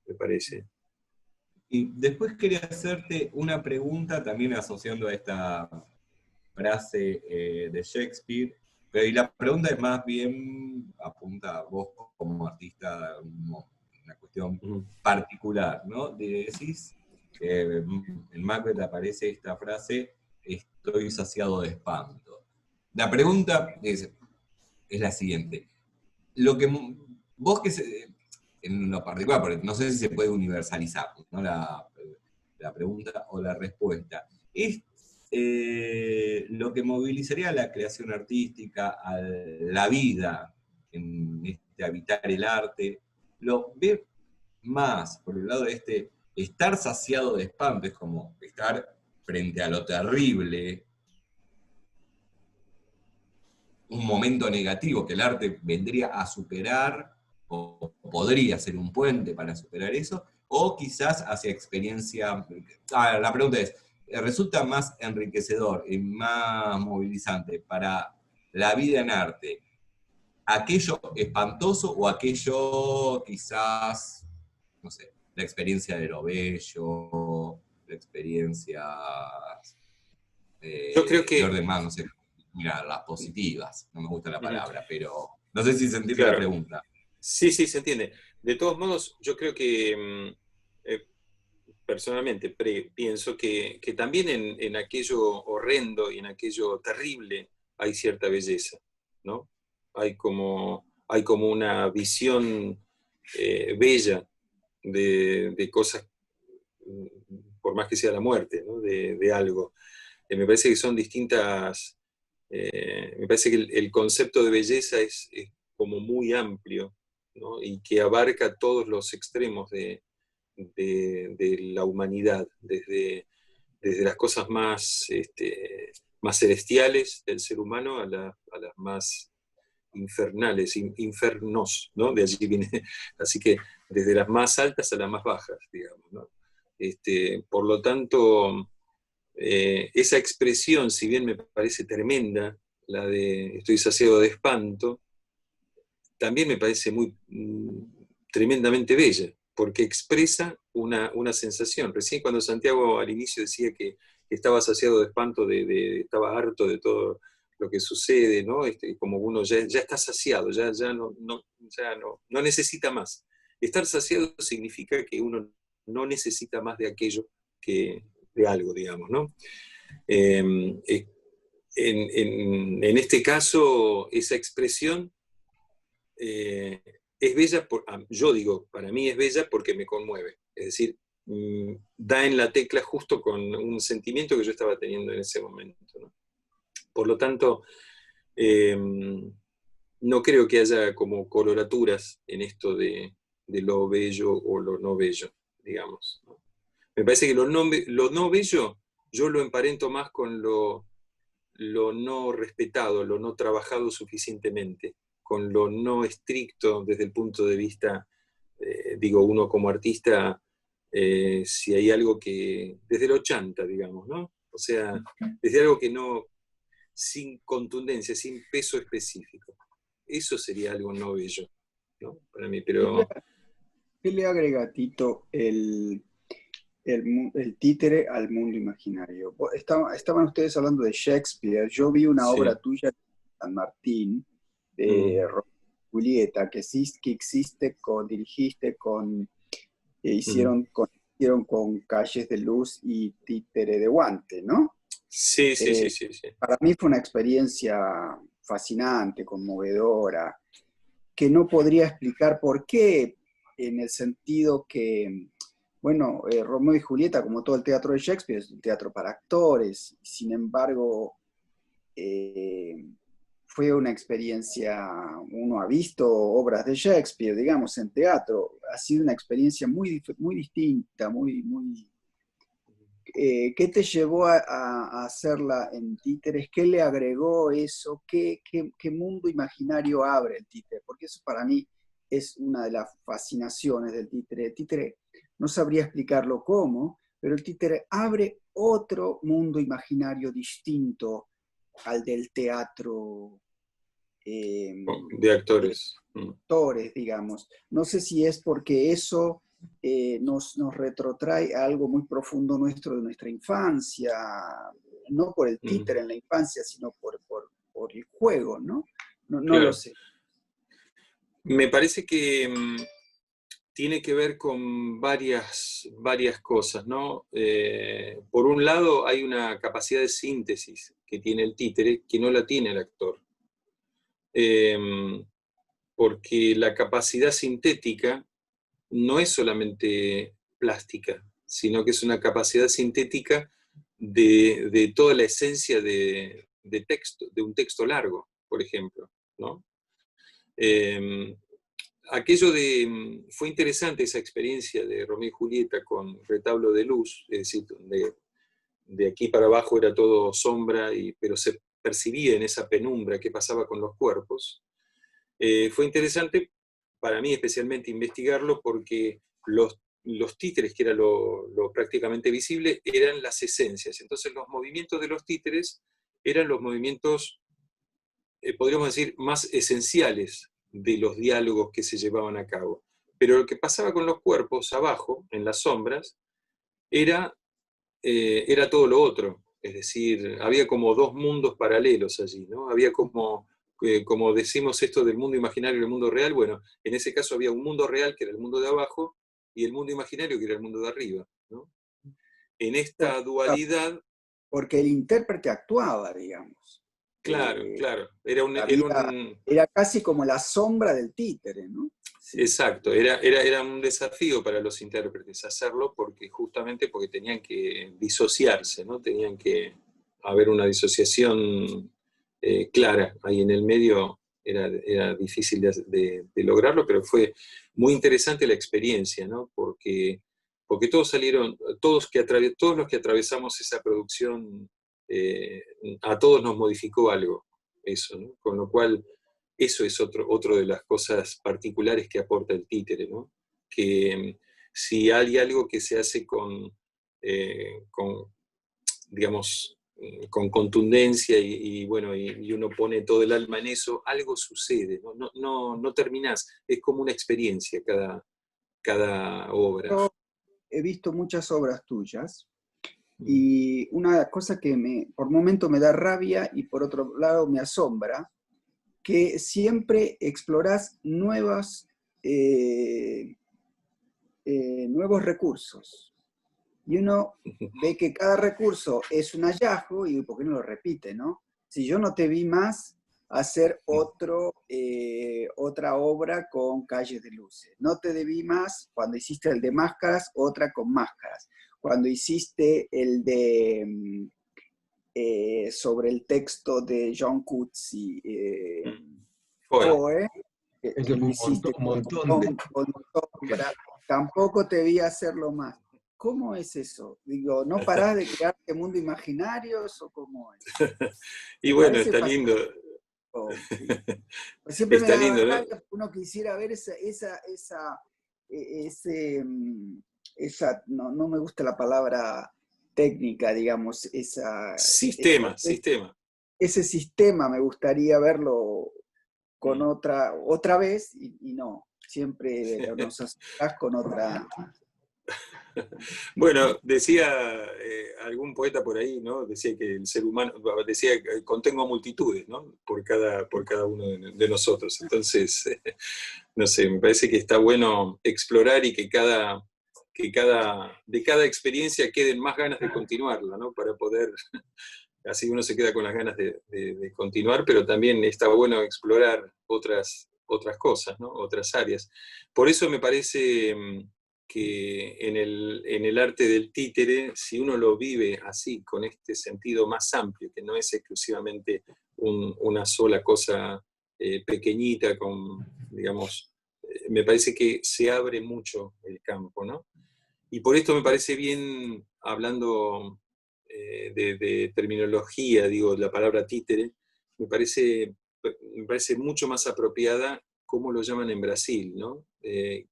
Me parece. Y después quería hacerte una pregunta también asociando a esta frase de Shakespeare, pero y la pregunta es más bien apunta a vos como artista, una cuestión particular, ¿no? Decís, en Macbeth aparece esta frase, estoy saciado de espanto. La pregunta es la siguiente, lo que vos en lo particular, porque no sé si se puede universalizar, ¿no? La pregunta o la respuesta, es lo que movilizaría la creación artística, a la vida, en este habitar el arte, lo ve más por el lado de estar saciado de espanto, es como estar frente a lo terrible, un momento negativo que el arte vendría a superar, o podría ser un puente para superar eso, o quizás hacia experiencia. La pregunta es, ¿resulta más enriquecedor y más movilizante para la vida en arte aquello espantoso o aquello quizás, no sé, la experiencia de lo bello, la experiencia Yo creo de que, orden más, no sé, mira, las positivas, no me gusta la palabra, pero no sé si se entiende la claro, pregunta. sí, sí, se entiende. De todos modos, yo creo que personalmente pienso que también en aquello horrendo y en aquello terrible hay cierta belleza, ¿no? Hay como una visión bella de cosas, por más que sea la muerte, ¿no? De algo. Me parece que son distintas, me parece que el concepto de belleza es como muy amplio, ¿no? Y que abarca todos los extremos de la humanidad, desde las cosas más celestiales del ser humano a las más infernales, infernos, ¿no? De allí viene, así que desde las más altas a las más bajas, digamos, ¿no? Por lo tanto, esa expresión, si bien me parece tremenda, la de estoy saciado de espanto, también me parece muy tremendamente bella, porque expresa una sensación. Recién cuando Santiago al inicio decía que estaba saciado de espanto, estaba harto de todo lo que sucede, ¿no? Como uno ya está saciado, ya no necesita más. Estar saciado significa que uno no necesita más de aquello que de algo, digamos, ¿no? En este caso, esa expresión es bella, yo digo, para mí es bella porque me conmueve, es decir, da en la tecla justo con un sentimiento que yo estaba teniendo en ese momento, ¿no? Por lo tanto, no creo que haya como coloraturas en esto de lo bello o lo no bello, digamos, ¿no? Me parece que lo no bello yo lo emparento más con lo no respetado, lo no trabajado suficientemente, con lo no estricto desde el punto de vista, digo, uno como artista, si hay algo que, desde el 80, digamos, ¿no? O sea, desde algo que no, sin contundencia, sin peso específico. Eso sería algo no bello, ¿no? Para mí, pero... ¿Qué le agrega, Tito, el títere al mundo imaginario? Estaban ustedes hablando de Shakespeare. Yo vi una obra Sí. tuya, San Martín, de Romeo y Julieta, que existe dirigiste hicieron con Calles de Luz y Títere de Guante, ¿no? Sí, sí, sí, sí, sí. Para mí fue una experiencia fascinante, conmovedora, que no podría explicar por qué, en el sentido que, bueno, Romeo y Julieta, como todo el teatro de Shakespeare, es un teatro para actores, sin embargo, fue una experiencia, uno ha visto obras de Shakespeare, digamos, en teatro, ha sido una experiencia muy distinta, muy. ¿Qué te llevó a hacerla en títeres? ¿Qué le agregó eso? ¿Qué mundo imaginario abre el títere? Porque eso para mí es una de las fascinaciones del títere. El títere, no sabría explicarlo cómo, pero el títere abre otro mundo imaginario distinto al del teatro De actores. actores, digamos. No sé si es porque eso nos retrotrae a algo muy profundo nuestro de nuestra infancia, no por el títere en la infancia, sino por el juego, ¿no? No Claro. lo sé. Me parece que tiene que ver con varias cosas, ¿no? Por un lado, hay una capacidad de síntesis que tiene el títere que no la tiene el actor. Porque la capacidad sintética no es solamente plástica, sino que es una capacidad sintética de toda la esencia de texto, de un texto largo, por ejemplo, ¿no? Fue interesante esa experiencia de Romeo y Julieta con Retablo de Luz, es decir, de aquí para abajo era todo sombra, pero se percibía en esa penumbra qué pasaba con los cuerpos. Fue interesante para mí especialmente investigarlo porque los títeres, que era lo prácticamente visible, eran las esencias. Entonces los movimientos de los títeres eran los movimientos, podríamos decir, más esenciales de los diálogos que se llevaban a cabo. Pero lo que pasaba con los cuerpos abajo, en las sombras, era todo lo otro. Es decir, había como dos mundos paralelos allí, ¿no? Había como decimos esto del mundo imaginario y el mundo real, bueno, en ese caso había un mundo real que era el mundo de abajo y el mundo imaginario que era el mundo de arriba, ¿no? En esta dualidad... Porque el intérprete actuaba, digamos. Claro, claro. Era casi como la sombra del títere, ¿no? Sí. Exacto, era un desafío para los intérpretes hacerlo justamente porque tenían que disociarse, ¿no? Tenían que haber una disociación clara. Ahí en el medio era difícil de lograrlo, pero fue muy interesante la experiencia, ¿no? Porque todos salieron, todos los que atravesamos esa producción, a todos nos modificó algo, eso, ¿no? Con lo cual... Eso es otro de las cosas particulares que aporta el títere, ¿no? Que si hay algo que se hace digamos, con contundencia y uno pone todo el alma en eso, algo sucede, no terminás, es como una experiencia cada obra. Yo he visto muchas obras tuyas y una cosa que por momento me da rabia y por otro lado me asombra, que siempre explorás nuevos recursos. Y uno ve que cada recurso es un hallazgo y ¿por qué no lo repite, no? Si yo no te vi más hacer otra obra con Calles de Luces. No te vi más cuando hiciste el de máscaras, otra con máscaras. Cuando hiciste el de... sobre el texto de John Coetzee, Foe, que lo hiciste un montón de... tampoco te vi hacerlo más. ¿Cómo es eso? Digo, ¿no parás de crearte mundo imaginarios o cómo es? Y bueno, está lindo. Sí. Siempre está me da lindo, rabia, ¿no? uno quisiera ver no me gusta la palabra técnica, digamos, Sistema. Ese sistema me gustaría verlo con otra vez y no, siempre nos acercás con otra. Bueno, decía algún poeta por ahí, ¿no? Decía que el ser humano, decía que contengo multitudes, ¿no? Por cada uno de nosotros. Entonces, no sé, me parece que está bueno explorar y que de cada experiencia queden más ganas de continuarla, ¿no? Para poder así uno se queda con las ganas de continuar, pero también está bueno explorar otras cosas, ¿no? Otras áreas. Por eso me parece que en el arte del títere, si uno lo vive así, con este sentido más amplio, que no es exclusivamente una sola cosa pequeñita, digamos, me parece que se abre mucho el campo, ¿no? Y por esto me parece bien, hablando de terminología, digo, la palabra títere, me parece mucho más apropiada como lo llaman en Brasil, ¿no? Que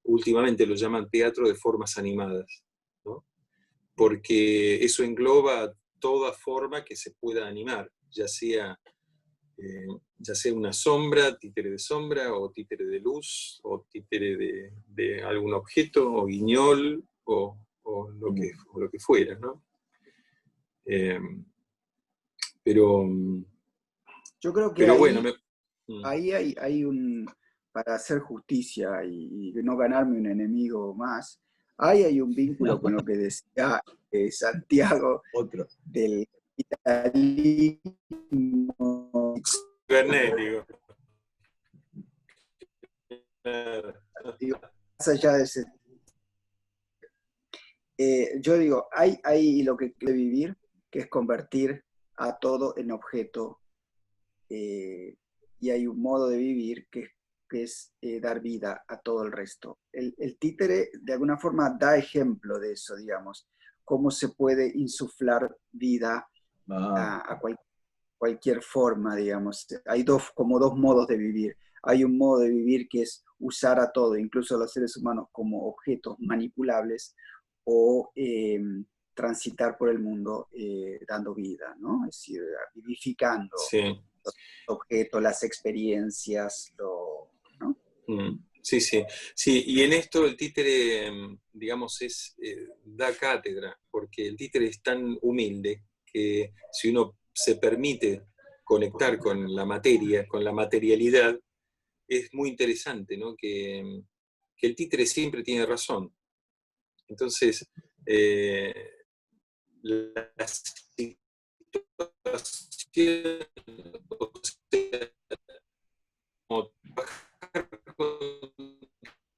últimamente lo llaman teatro de formas animadas, ¿no? Porque eso engloba toda forma que se pueda animar, ya sea una sombra, títere de sombra, o títere de luz, o títere de algún objeto, o guiñol, o lo que fuera, ¿no? Pero Yo creo que bueno, ahí hay para hacer justicia y no ganarme un enemigo más, ahí hay un vínculo con lo que decía Santiago Otro. del capitalismo, cibernético. digo, más allá de ese. Yo digo, hay lo que quiere vivir, que es convertir a todo en objeto, y hay un modo de vivir que es dar vida a todo el resto. El títere de alguna forma da ejemplo de eso, digamos, cómo se puede insuflar vida a cualquier forma, digamos. Hay como dos modos de vivir. Hay un modo de vivir que es usar a todo, incluso a los seres humanos, como objetos manipulables, o transitar por el mundo dando vida, ¿no? Es decir, vivificando Sí. los objetos, las experiencias, ¿no? Sí, sí. Sí, y en esto el títere, digamos, da cátedra, porque el títere es tan humilde que si uno se permite conectar con la materia, con la materialidad, es muy interesante, ¿no? Que el títere siempre tiene razón. Entonces, la situación, o sea, como trabajar con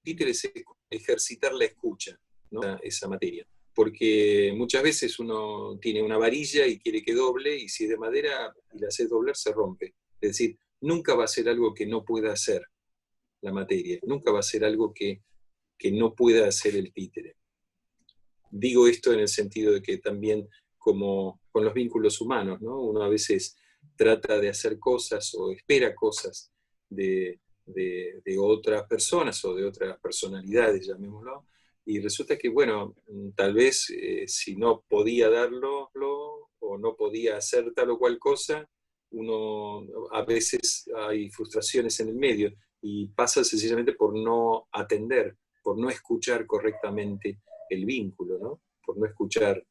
títeres es ejercitar la escucha, ¿no? Esa materia. Porque muchas veces uno tiene una varilla y quiere que doble, y si es de madera y la hace doblar, se rompe. Es decir, nunca va a ser algo que no pueda hacer la materia, nunca va a ser algo que no pueda hacer el títere. Digo esto en el sentido de que también, como con los vínculos humanos, ¿no? Uno a veces trata de hacer cosas o espera cosas de otras personas o de otras personalidades, llamémoslo, y resulta que, bueno, tal vez si no podía darlo o no podía hacer tal o cual cosa, a veces hay frustraciones en el medio y pasa sencillamente por no atender, por no escuchar correctamente el vínculo, ¿no? Por no escuchar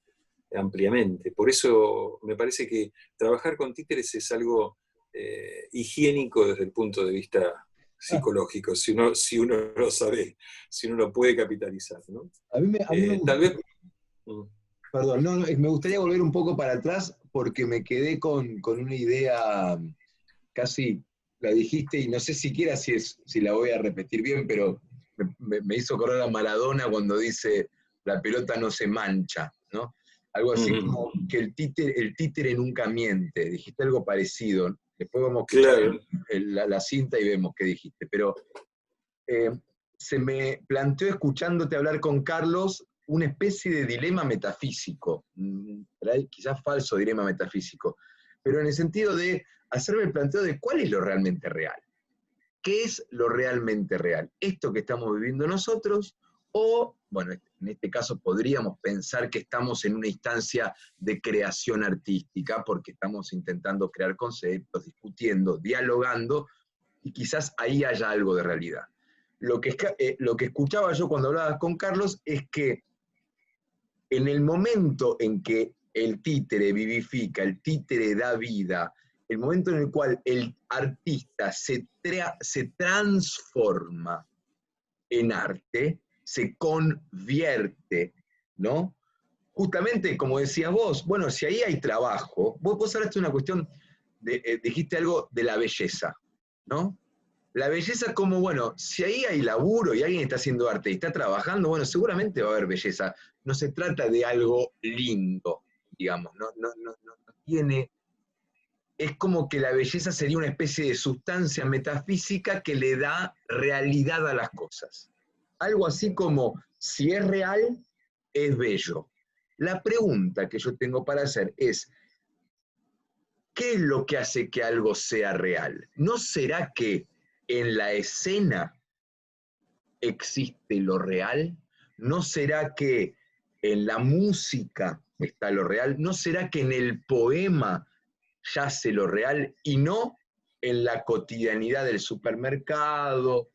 ampliamente. Por eso me parece que trabajar con títeres es algo higiénico desde el punto de vista psicológico, si uno lo sabe, si uno lo puede capitalizar, ¿no? A mí me Tal vez... Perdón, no, me gustaría volver un poco para atrás porque me quedé con una idea, casi la dijiste y no sé siquiera si la voy a repetir bien, pero me hizo correr a Maradona cuando dice la pelota no se mancha, ¿no? Algo así como que el títere nunca miente, dijiste algo parecido. Después vamos a escuchar la cinta y vemos qué dijiste, pero se me planteó escuchándote hablar con Carlos una especie de dilema metafísico, quizás falso dilema metafísico, pero en el sentido de hacerme el planteo de cuál es lo realmente real. ¿Qué es lo realmente real? ¿Esto que estamos viviendo nosotros? O, bueno, en este caso podríamos pensar que estamos en una instancia de creación artística porque estamos intentando crear conceptos, discutiendo, dialogando, y quizás ahí haya algo de realidad. Lo que escuchaba yo cuando hablabas con Carlos es que en el momento en que el títere vivifica, el títere da vida, el momento en el cual el artista se transforma en arte, se convierte, ¿no? justamente, como decías vos, bueno, si ahí hay trabajo, vos hablaste de una cuestión, dijiste algo de la belleza, ¿no? La belleza como, bueno, si ahí hay laburo y alguien está haciendo arte y está trabajando, bueno, seguramente va a haber belleza. No se trata de algo lindo, digamos, no tiene... Es como que la belleza sería una especie de sustancia metafísica que le da realidad a las cosas. Algo así como, si es real, es bello. La pregunta que yo tengo para hacer es, ¿qué es lo que hace que algo sea real? ¿No será que en la escena existe lo real? ¿No será que en la música está lo real? ¿No será que en el poema yace lo real y no en la cotidianidad del supermercado,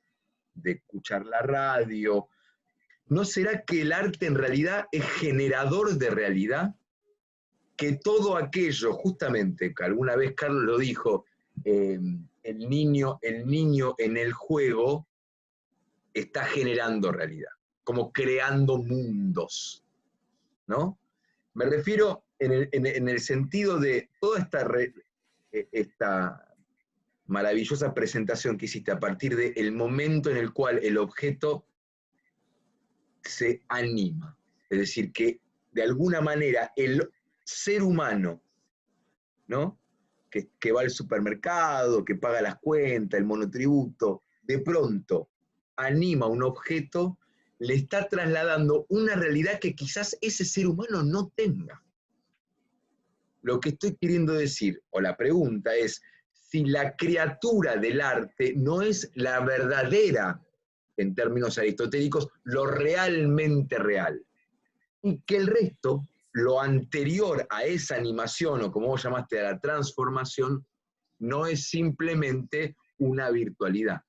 de escuchar la radio? ¿No será que el arte en realidad es generador de realidad? Que todo aquello, justamente, que alguna vez Carlos lo dijo, el niño en el juego está generando realidad, como creando mundos, ¿no? Me refiero en el sentido de toda esta maravillosa presentación que hiciste a partir del momento en el cual el objeto se anima. Es decir, que de alguna manera el ser humano, ¿no? Que va al supermercado, que paga las cuentas, el monotributo, de pronto anima un objeto, le está trasladando una realidad que quizás ese ser humano no tenga. Lo que estoy queriendo decir, o la pregunta es, si la criatura del arte no es la verdadera, en términos aristotélicos, lo realmente real, y que el resto, lo anterior a esa animación, o como vos llamaste, a la transformación, no es simplemente una virtualidad.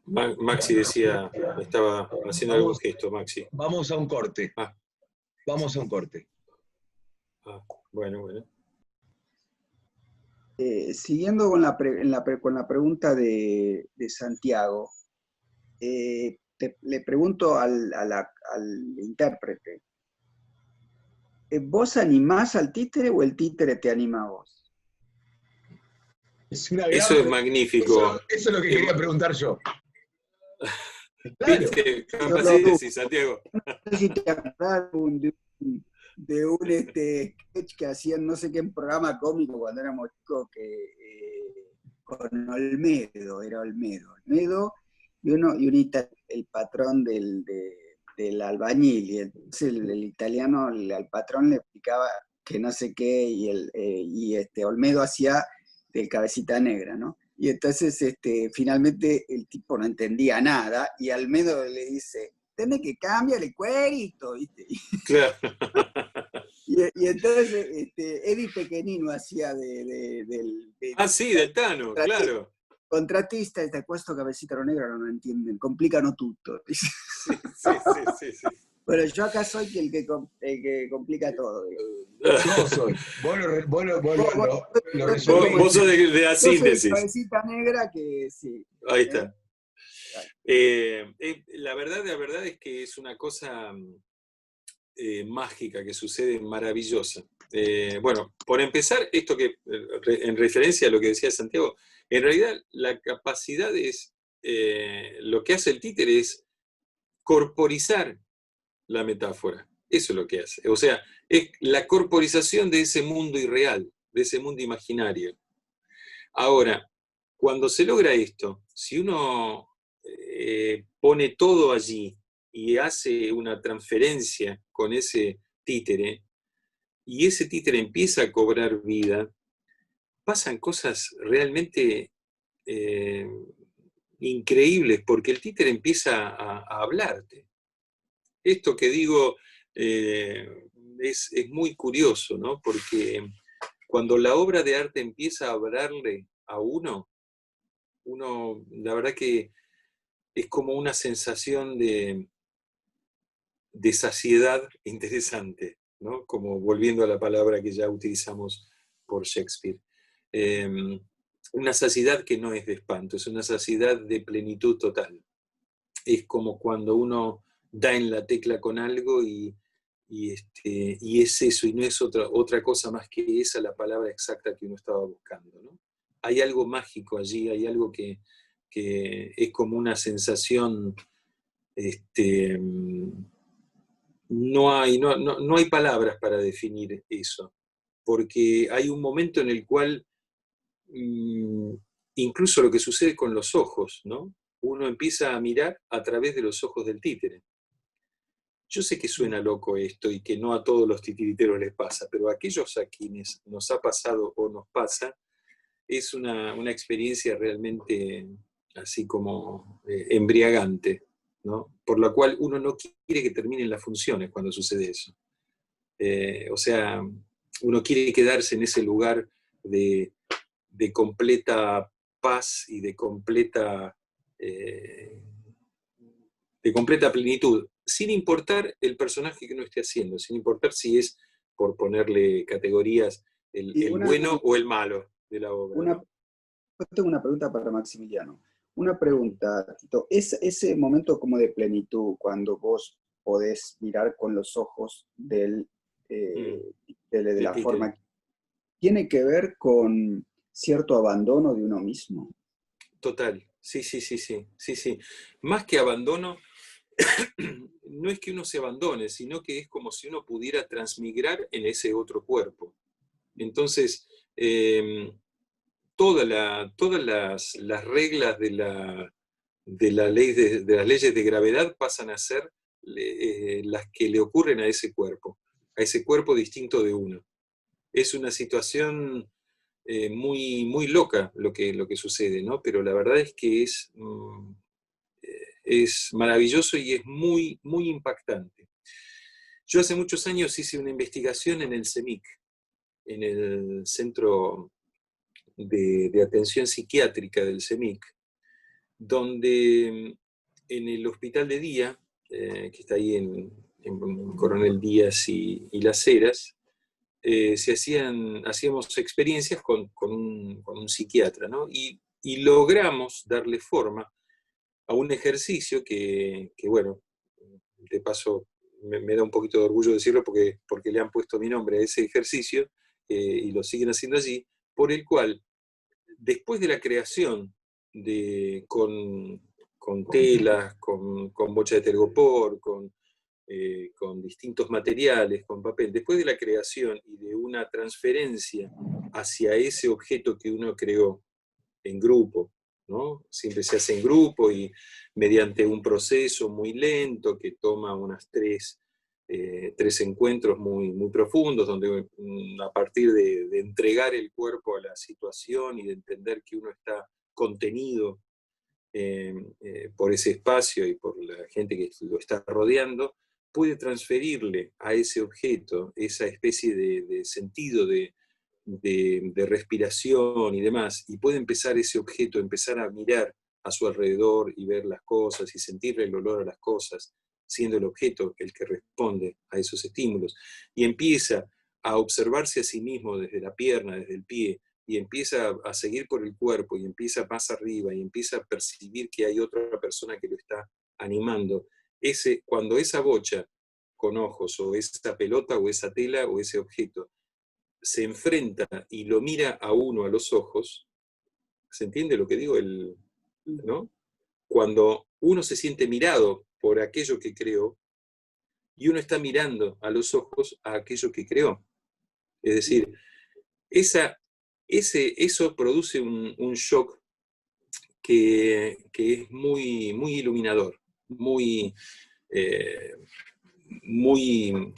Maxi decía, estaba haciendo algún gesto, Maxi. Vamos a un corte. Vamos a un corte. Bueno. Siguiendo con la pregunta de Santiago, le pregunto al intérprete, ¿vos animás al títere o el títere te anima a vos? Eso es magnífico. Eso es lo que quería preguntar yo. Claro. ¿Viste? Capacidades, Santiago. No sé si te acordás de un sketch que hacían no sé qué programa cómico cuando éramos chicos, con Olmedo, era Olmedo y el patrón del albañil, y entonces el italiano al patrón le explicaba que no sé qué, y Olmedo hacía del Cabecita Negra, ¿no? Y entonces finalmente el tipo no entendía nada, y Olmedo le dice, tenés que cambiar el cuerito, ¿viste? Claro. Y entonces Eddie Pequenino hacía sí, del Tano, claro. Contratista, e questo Cabecita Negra non entienden, complicano tutto. Sí. Bueno, yo acá soy el que complica todo. Yo soy. Vos lo resumís. Vos sos de la síntesis. Cabecita Negra que sí. Ahí está. La verdad es que es una cosa mágica que sucede, maravillosa. Bueno, por empezar, esto que en referencia a lo que decía Santiago, en realidad la capacidad es, lo que hace el títere es corporizar la metáfora. Eso es lo que hace. O sea, es la corporización de ese mundo irreal, de ese mundo imaginario. Ahora, cuando se logra esto, si uno pone todo allí y hace una transferencia con ese títere, y ese títere empieza a cobrar vida, pasan cosas realmente increíbles, porque el títere empieza a hablarte. Esto que digo es muy curioso, ¿no? Porque cuando la obra de arte empieza a hablarle a uno, la verdad que es como una sensación de saciedad interesante, ¿no? Como volviendo a la palabra que ya utilizamos por Shakespeare. Una saciedad que no es de espanto, es una saciedad de plenitud total. es como cuando uno da en la tecla con algo y es eso, y no es otra cosa más que esa la palabra exacta que uno estaba buscando, ¿no? Hay algo mágico allí, hay algo que es como una sensación, no hay palabras para definir eso, porque hay un momento en el cual, incluso lo que sucede con los ojos, ¿no? Uno empieza a mirar a través de los ojos del títere. Yo sé que suena loco esto y que no a todos los titiriteros les pasa, pero a aquellos a quienes nos ha pasado o nos pasa, es una experiencia realmente así como embriagante, ¿no? Por la cual uno no quiere que terminen las funciones cuando sucede eso. O sea, uno quiere quedarse en ese lugar de completa paz y de completa plenitud, sin importar el personaje que uno esté haciendo, sin importar si es, por ponerle categorías, el bueno o el malo de la obra. Yo tengo una pregunta para Maximiliano. Una pregunta, Tito. Ese momento como de plenitud, cuando vos podés mirar con los ojos de la forma, ¿tiene que ver con cierto abandono de uno mismo? Total, sí. Más que abandono, no es que uno se abandone, sino que es como si uno pudiera transmigrar en ese otro cuerpo. Entonces, todas las reglas de la ley de las leyes de gravedad pasan a ser las que le ocurren a ese cuerpo distinto de uno. Es una situación muy, muy loca lo que sucede, ¿no? Pero la verdad es que es maravilloso y es muy, muy impactante. Yo hace muchos años hice una investigación en el CEMIC, en el Centro de Atención Psiquiátrica del CEMIC, donde en el hospital de día, que está ahí en Coronel Díaz y Las Heras, hacíamos experiencias con un psiquiatra, ¿no? Y logramos darle forma a un ejercicio que bueno, de paso me da un poquito de orgullo decirlo porque le han puesto mi nombre a ese ejercicio y lo siguen haciendo allí, por el cual, después de la creación con telas, con bocha de telgopor, con distintos materiales, con papel, después de la creación y de una transferencia hacia ese objeto que uno creó en grupo, ¿no? Siempre se hace en grupo y mediante un proceso muy lento que toma unas tres encuentros muy, muy profundos, donde a partir de entregar el cuerpo a la situación y de entender que uno está contenido por ese espacio y por la gente que lo está rodeando, puede transferirle a ese objeto esa especie de sentido de respiración y demás, y puede empezar ese objeto, empezar a mirar a su alrededor y ver las cosas y sentir el olor a las cosas, siendo el objeto el que responde a esos estímulos, y empieza a observarse a sí mismo desde la pierna, desde el pie, y empieza a seguir por el cuerpo, y empieza más arriba, y empieza a percibir que hay otra persona que lo está animando. Cuando esa bocha con ojos, o esa pelota, o esa tela, o ese objeto, se enfrenta y lo mira a uno a los ojos, ¿se entiende lo que digo? ¿No? Cuando uno se siente mirado por aquello que creó, y uno está mirando a los ojos a aquello que creó. Es decir, eso produce un shock que es muy, muy iluminador, muy,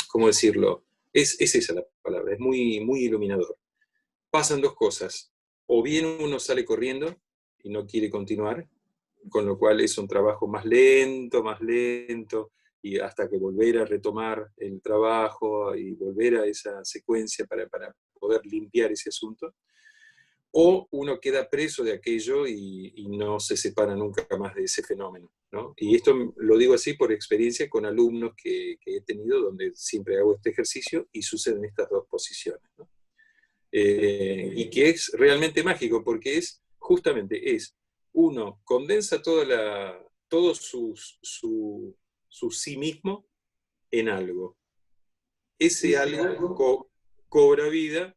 ¿cómo decirlo? Es esa la palabra, es muy, muy iluminador. Pasan dos cosas: o bien uno sale corriendo y no quiere continuar, con lo cual es un trabajo más lento, y hasta que volver a retomar el trabajo y volver a esa secuencia para poder limpiar ese asunto, o uno queda preso de aquello y no se separa nunca más de ese fenómeno, ¿no? Y esto lo digo así por experiencia con alumnos que he tenido, donde siempre hago este ejercicio y suceden estas dos posiciones, ¿no? Y que es realmente mágico, porque justamente uno condensa toda todo su sí mismo en algo. Ese algo cobra vida,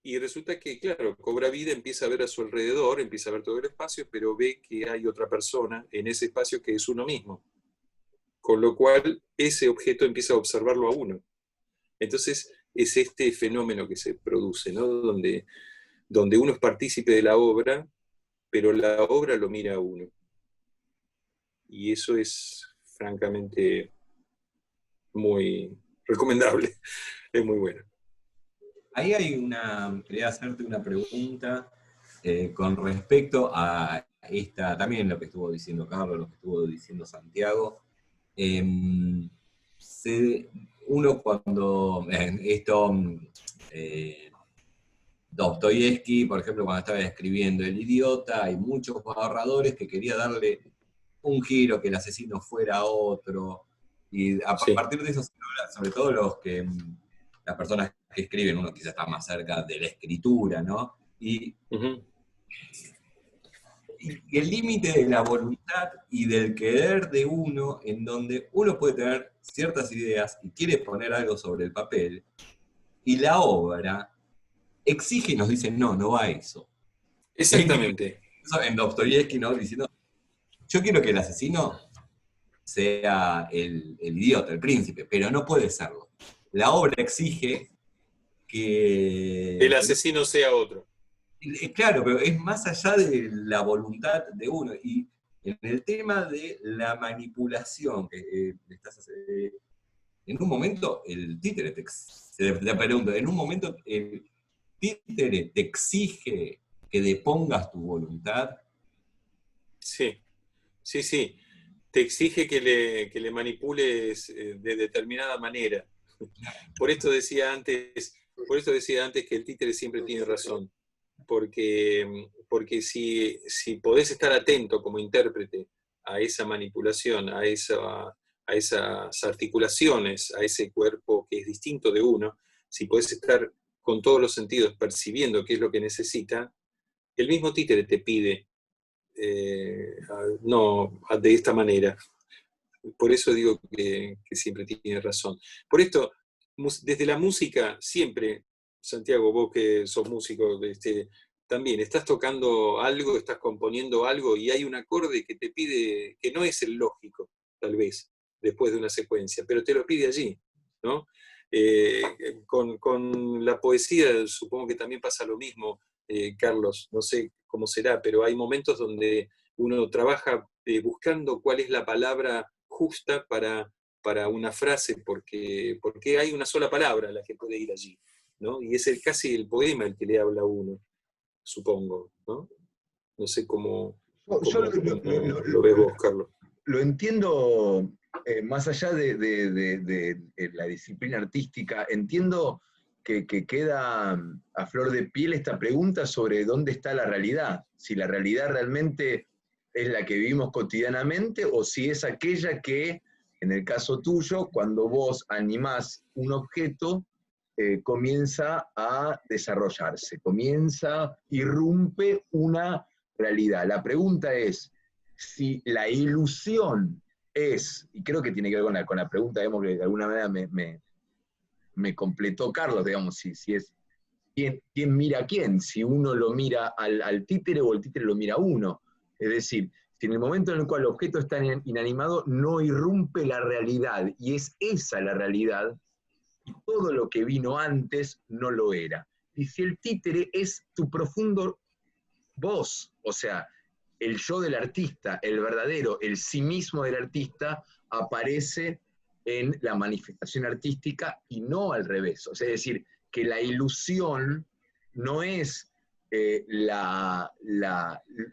y resulta que, claro, cobra vida, empieza a ver a su alrededor, empieza a ver todo el espacio, pero ve que hay otra persona en ese espacio que es uno mismo. Con lo cual, ese objeto empieza a observarlo a uno. Entonces, es este fenómeno que se produce, ¿no? Donde uno es partícipe de la obra, pero la obra lo mira a uno. Y eso es, francamente, muy recomendable. Es muy bueno. Ahí quería hacerte una pregunta con respecto a también lo que estuvo diciendo Carlos, lo que estuvo diciendo Santiago. Uno cuando Dostoyevsky, por ejemplo, cuando estaba escribiendo El idiota, hay muchos narradores que quería darle un giro, que el asesino fuera otro, y a partir de eso, sobre todo las personas que escriben, uno quizás está más cerca de la escritura, ¿no? Y el límite de la voluntad y del querer de uno, en donde uno puede tener ciertas ideas y quiere poner algo sobre el papel, y la obra exige y nos dice, no va a eso. Exactamente. En Dostoyevsky, ¿no? Diciendo, yo quiero que el asesino sea el idiota, el príncipe, pero no puede serlo. La obra exige que el asesino sea otro. Claro, pero es más allá de la voluntad de uno. Y en el tema de la manipulación, en un momento el títere te pregunto, en un momento el títere te exige que depongas tu voluntad. Sí. Te exige que le manipules de determinada manera. Por esto decía antes que el títere siempre tiene razón. Porque si podés estar atento como intérprete a esa manipulación, a esas articulaciones, a ese cuerpo que es distinto de uno, si podés estar con todos los sentidos percibiendo qué es lo que necesita, el mismo títere te pide, no, de esta manera. Por eso digo que siempre tiene razón. Por esto, desde la música, siempre, Santiago, vos que sos músico, también estás tocando algo, estás componiendo algo, y hay un acorde que te pide, que no es el lógico, tal vez, después de una secuencia, pero te lo pide allí, ¿no? Con la poesía supongo que también pasa lo mismo, Carlos, no sé cómo será, pero hay momentos donde uno trabaja buscando cuál es la palabra justa para una frase, porque hay una sola palabra la que puede ir allí, ¿no? Y es casi el poema el que le habla a uno, supongo, ¿no? No sé cómo lo ves vos, Carlos. Lo entiendo más allá de la disciplina artística, entiendo que queda a flor de piel esta pregunta sobre dónde está la realidad, si la realidad realmente es la que vivimos cotidianamente o si es aquella que, en el caso tuyo, cuando vos animás un objeto, comienza a desarrollarse, irrumpe una realidad. La pregunta es si la ilusión es, y creo que tiene que ver con la pregunta, digamos, que de alguna manera me completó Carlos, digamos, si es quién mira a quién, si uno lo mira al títere o el títere lo mira a uno. Es decir, si en el momento en el cual el objeto está inanimado no irrumpe la realidad, y es esa la realidad, y todo lo que vino antes no lo era. Y si el títere es tu profundo vos, o sea, el yo del artista, el verdadero, el sí mismo del artista, aparece en la manifestación artística y no al revés. O sea, es decir, que la ilusión no es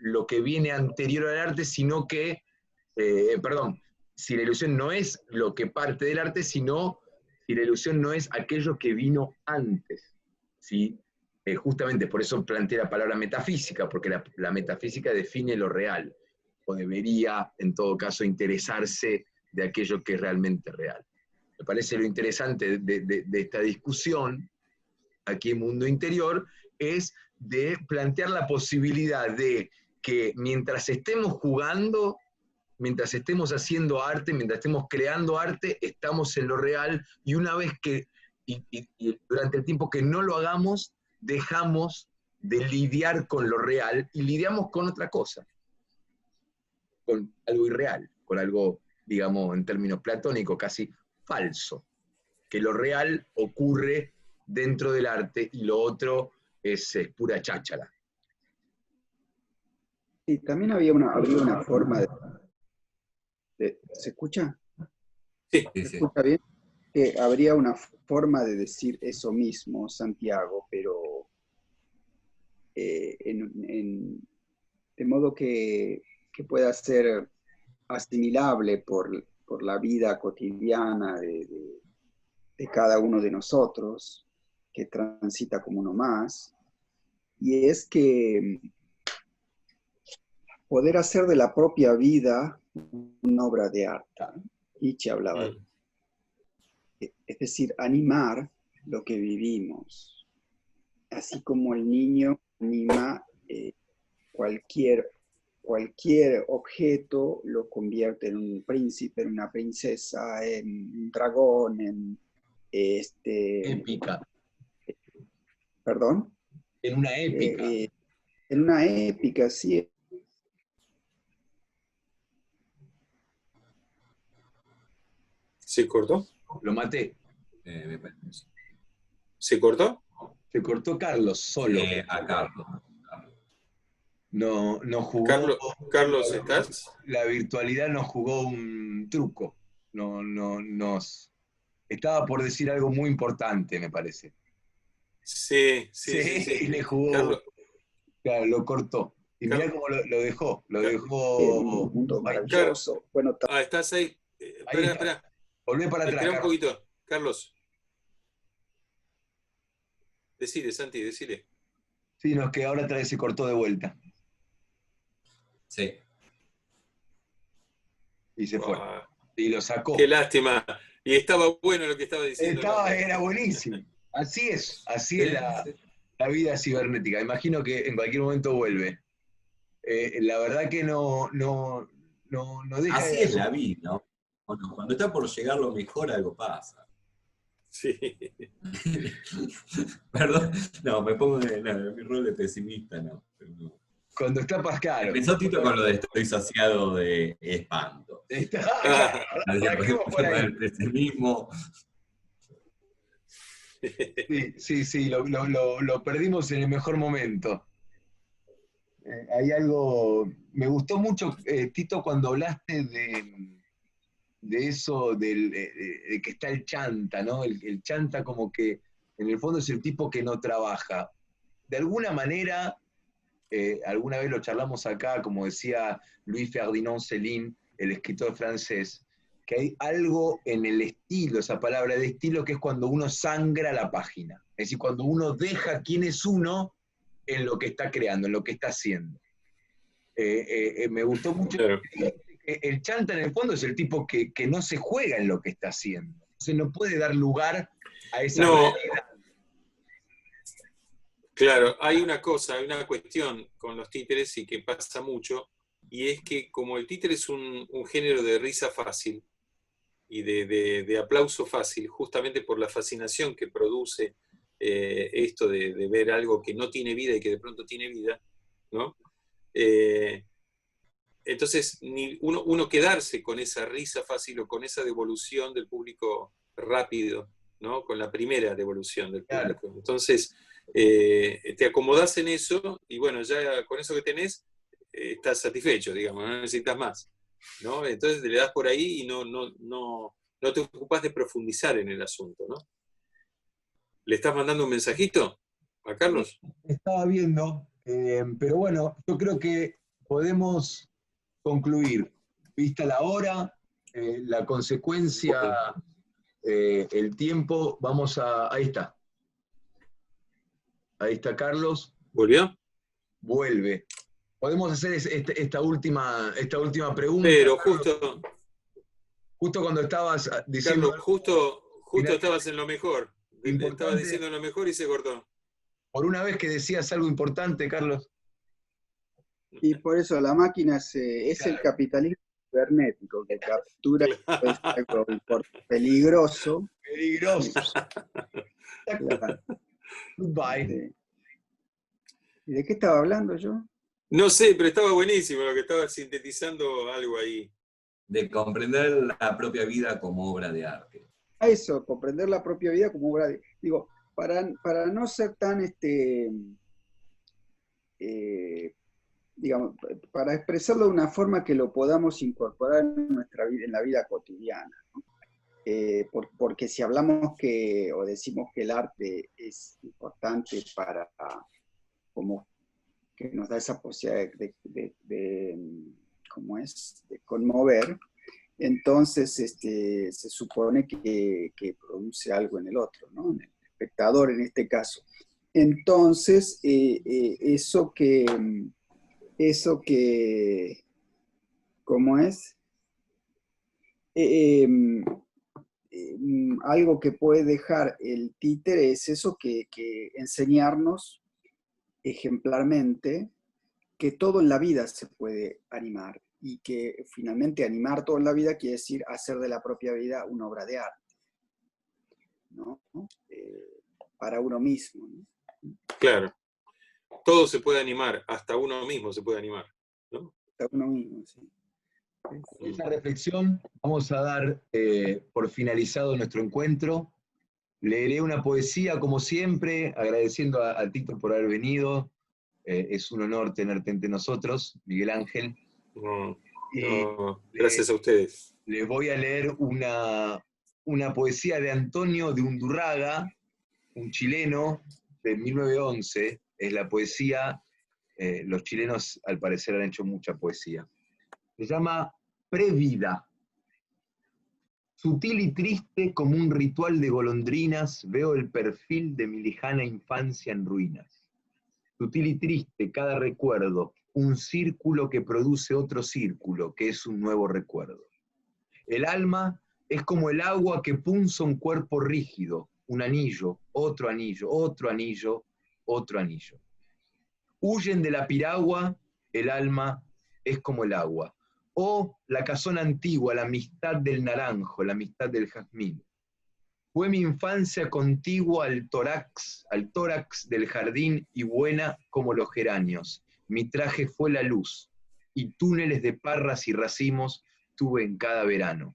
lo que viene anterior al arte, sino que, si la ilusión no es lo que parte del arte, sino si la ilusión no es aquello que vino antes, ¿sí? Justamente por eso planteé la palabra metafísica, porque la metafísica define lo real, o debería, en todo caso, interesarse de aquello que es realmente real. Me parece lo interesante de esta discusión, aquí en Mundo Interior, es de plantear la posibilidad de que mientras estemos jugando, mientras estemos haciendo arte, mientras estemos creando arte, estamos en lo real, y una vez que, y durante el tiempo que no lo hagamos, dejamos de lidiar con lo real y lidiamos con otra cosa, con algo irreal, con algo, digamos, en términos platónicos, casi falso, que lo real ocurre dentro del arte y lo otro es pura cháchara. Y también habría una forma ¿se escucha? Sí. ¿Se escucha bien? Que habría una forma de decir eso mismo, Santiago, pero de modo que pueda ser asimilable por la vida cotidiana de cada uno de nosotros, que transita como uno más, y es que poder hacer de la propia vida una obra de arte. Nietzsche hablaba, es decir, animar lo que vivimos, así como el niño anima cualquier objeto, lo convierte en un príncipe, en una princesa, en un dragón, en Épica. ¿Perdón? En una épica. En una épica, sí. ¿Se cortó? Lo maté. Me parece. ¿Se cortó? Se cortó Carlos solo. A Carlos. No jugó. Carlos, ¿estás? La virtualidad nos jugó un truco. Estaba por decir algo muy importante, me parece. Sí. Y le jugó. Carlos, Claro, lo cortó. Y mirá cómo lo dejó. Lo dejó. Un mundo maravilloso. Bueno, estás ahí. Ahí está. Espera. Volvé para atrás. Espera un poquito. Carlos. Decile, Santi, decile. Sí, no, es que ahora otra vez se cortó de vuelta. Sí. Y se fue. Y lo sacó. Qué lástima. Y estaba bueno lo que estaba diciendo. Era buenísimo. Así es la vida cibernética. Imagino que en cualquier momento vuelve. La verdad que no deja Así de... es la vida, ¿no? Cuando está por llegar lo mejor, algo pasa. Sí. Perdón, no, me pongo en mi rol de pesimista, no. Cuando está Pascal. Empezó Tito con lo de estoy saciado de espanto. El pesimismo. Sí, lo perdimos en el mejor momento. Hay algo... Me gustó mucho, Tito, cuando hablaste de eso, de que está el chanta, ¿no? El chanta como que en el fondo es el tipo que no trabaja. De alguna manera, alguna vez lo charlamos acá, como decía Louis Ferdinand Céline, el escritor francés, que hay algo en el estilo, esa palabra de estilo, que es cuando uno sangra la página. Es decir, cuando uno deja quién es uno en lo que está creando, en lo que está haciendo. Me gustó mucho. Claro. El chanta en el fondo es el tipo que no se juega en lo que está haciendo. Entonces no puede dar lugar a esa realidad. Claro, hay una cuestión con los títeres y que pasa mucho, y es que como el títere es un género de risa fácil y de aplauso fácil, justamente por la fascinación que produce esto de ver algo que no tiene vida y que de pronto tiene vida, ¿no? Entonces, uno quedarse con esa risa fácil o con esa devolución del público rápido, ¿no? Con la primera devolución del público. Claro. Entonces, te acomodás en eso y bueno, ya con eso que tenés, estás satisfecho, digamos, no necesitas más, ¿no? Entonces le das por ahí y no te ocupás de profundizar en el asunto, ¿no? ¿Le estás mandando un mensajito a Carlos? Estaba viendo, pero bueno, yo creo que podemos concluir, vista la hora, la consecuencia, el tiempo, ahí está. Ahí está Carlos. ¿Volvió? Vuelve. Podemos hacer esta última pregunta. Pero justo cuando estabas diciendo... Carlos, justo estabas en lo mejor. Estabas diciendo lo mejor y se cortó. Por una vez que decías algo importante, Carlos. Y por eso la máquina es el capitalismo cibernético que captura es algo peligroso. Peligroso. Claro. Goodbye. Sí. ¿Y de qué estaba hablando yo? No sé, pero estaba buenísimo lo que estaba sintetizando algo ahí. De comprender la propia vida como obra de arte. A eso, comprender la propia vida como obra de... Digo, para no ser tan, digamos, para expresarlo de una forma que lo podamos incorporar en nuestra vida, en la vida cotidiana, ¿no? Porque si hablamos o decimos que el arte es importante para, como que nos da esa posibilidad ¿cómo es?, de conmover, entonces se supone que produce algo en el otro, ¿no? En el espectador en este caso. Entonces, eso que, ¿cómo es? Algo que puede dejar el títere es eso que enseñarnos ejemplarmente que todo en la vida se puede animar y que finalmente animar todo en la vida quiere decir hacer de la propia vida una obra de arte, ¿no? Para uno mismo, ¿no? Claro. Todo se puede animar, hasta uno mismo se puede animar, ¿no? Para uno mismo, sí. Con esa reflexión vamos a dar por finalizado nuestro encuentro. Leeré una poesía como siempre, agradeciendo a Tito por haber venido. Es un honor tenerte entre nosotros, Miguel Ángel. No, Y gracias a ustedes. les voy a leer una poesía de Antonio de Undurraga, un chileno de 1911. Es la poesía, los chilenos al parecer han hecho mucha poesía. Se llama Previda. Sutil y triste como un ritual de golondrinas, veo el perfil de mi lejana infancia en ruinas. Sutil y triste cada recuerdo, un círculo que produce otro círculo, que es un nuevo recuerdo. El alma es como el agua que punza un cuerpo rígido, un anillo, otro anillo, otro anillo, otro anillo. Huyen de la piragua, el alma es como el agua. O la casona antigua, la amistad del naranjo, la amistad del jazmín. Fue mi infancia contigua al tórax del jardín y buena como los geranios. Mi traje fue la luz, y túneles de parras y racimos tuve en cada verano.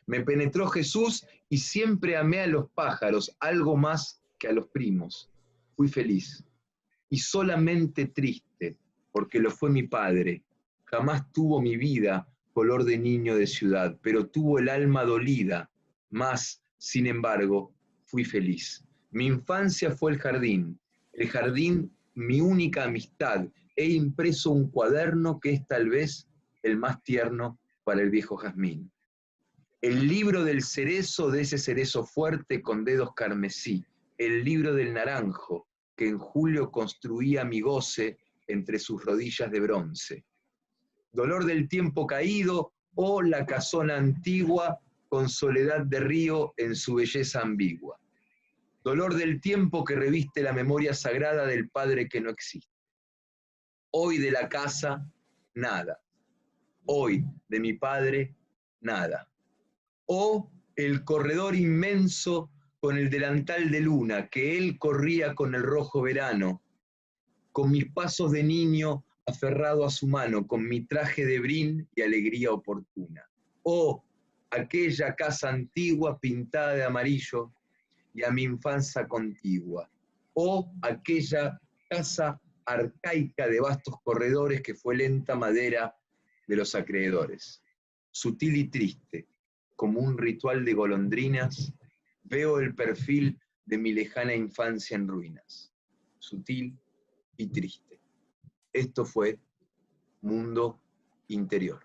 Me penetró Jesús y siempre amé a los pájaros, algo más que a los primos. Fui feliz, y solamente triste, porque lo fue mi padre. Jamás tuvo mi vida color de niño de ciudad, pero tuvo el alma dolida, mas, sin embargo, fui feliz. Mi infancia fue el jardín mi única amistad. He impreso un cuaderno que es tal vez el más tierno para el viejo jazmín. El libro del cerezo, de ese cerezo fuerte con dedos carmesí. El libro del naranjo, que en julio construía mi goce entre sus rodillas de bronce. Dolor del tiempo caído o la casona antigua con soledad de río en su belleza ambigua. Dolor del tiempo que reviste la memoria sagrada del padre que no existe. Hoy de la casa, nada. Hoy de mi padre, nada. O el corredor inmenso con el delantal de luna, que él corría con el rojo verano, con mis pasos de niño aferrado a su mano, con mi traje de brin y alegría oportuna. O aquella casa antigua pintada de amarillo y a mi infancia contigua. O aquella casa arcaica de vastos corredores que fue lenta madera de los acreedores. Sutil y triste, como un ritual de golondrinas, veo el perfil de mi lejana infancia en ruinas. Sutil y triste. Esto fue Mundo Interior.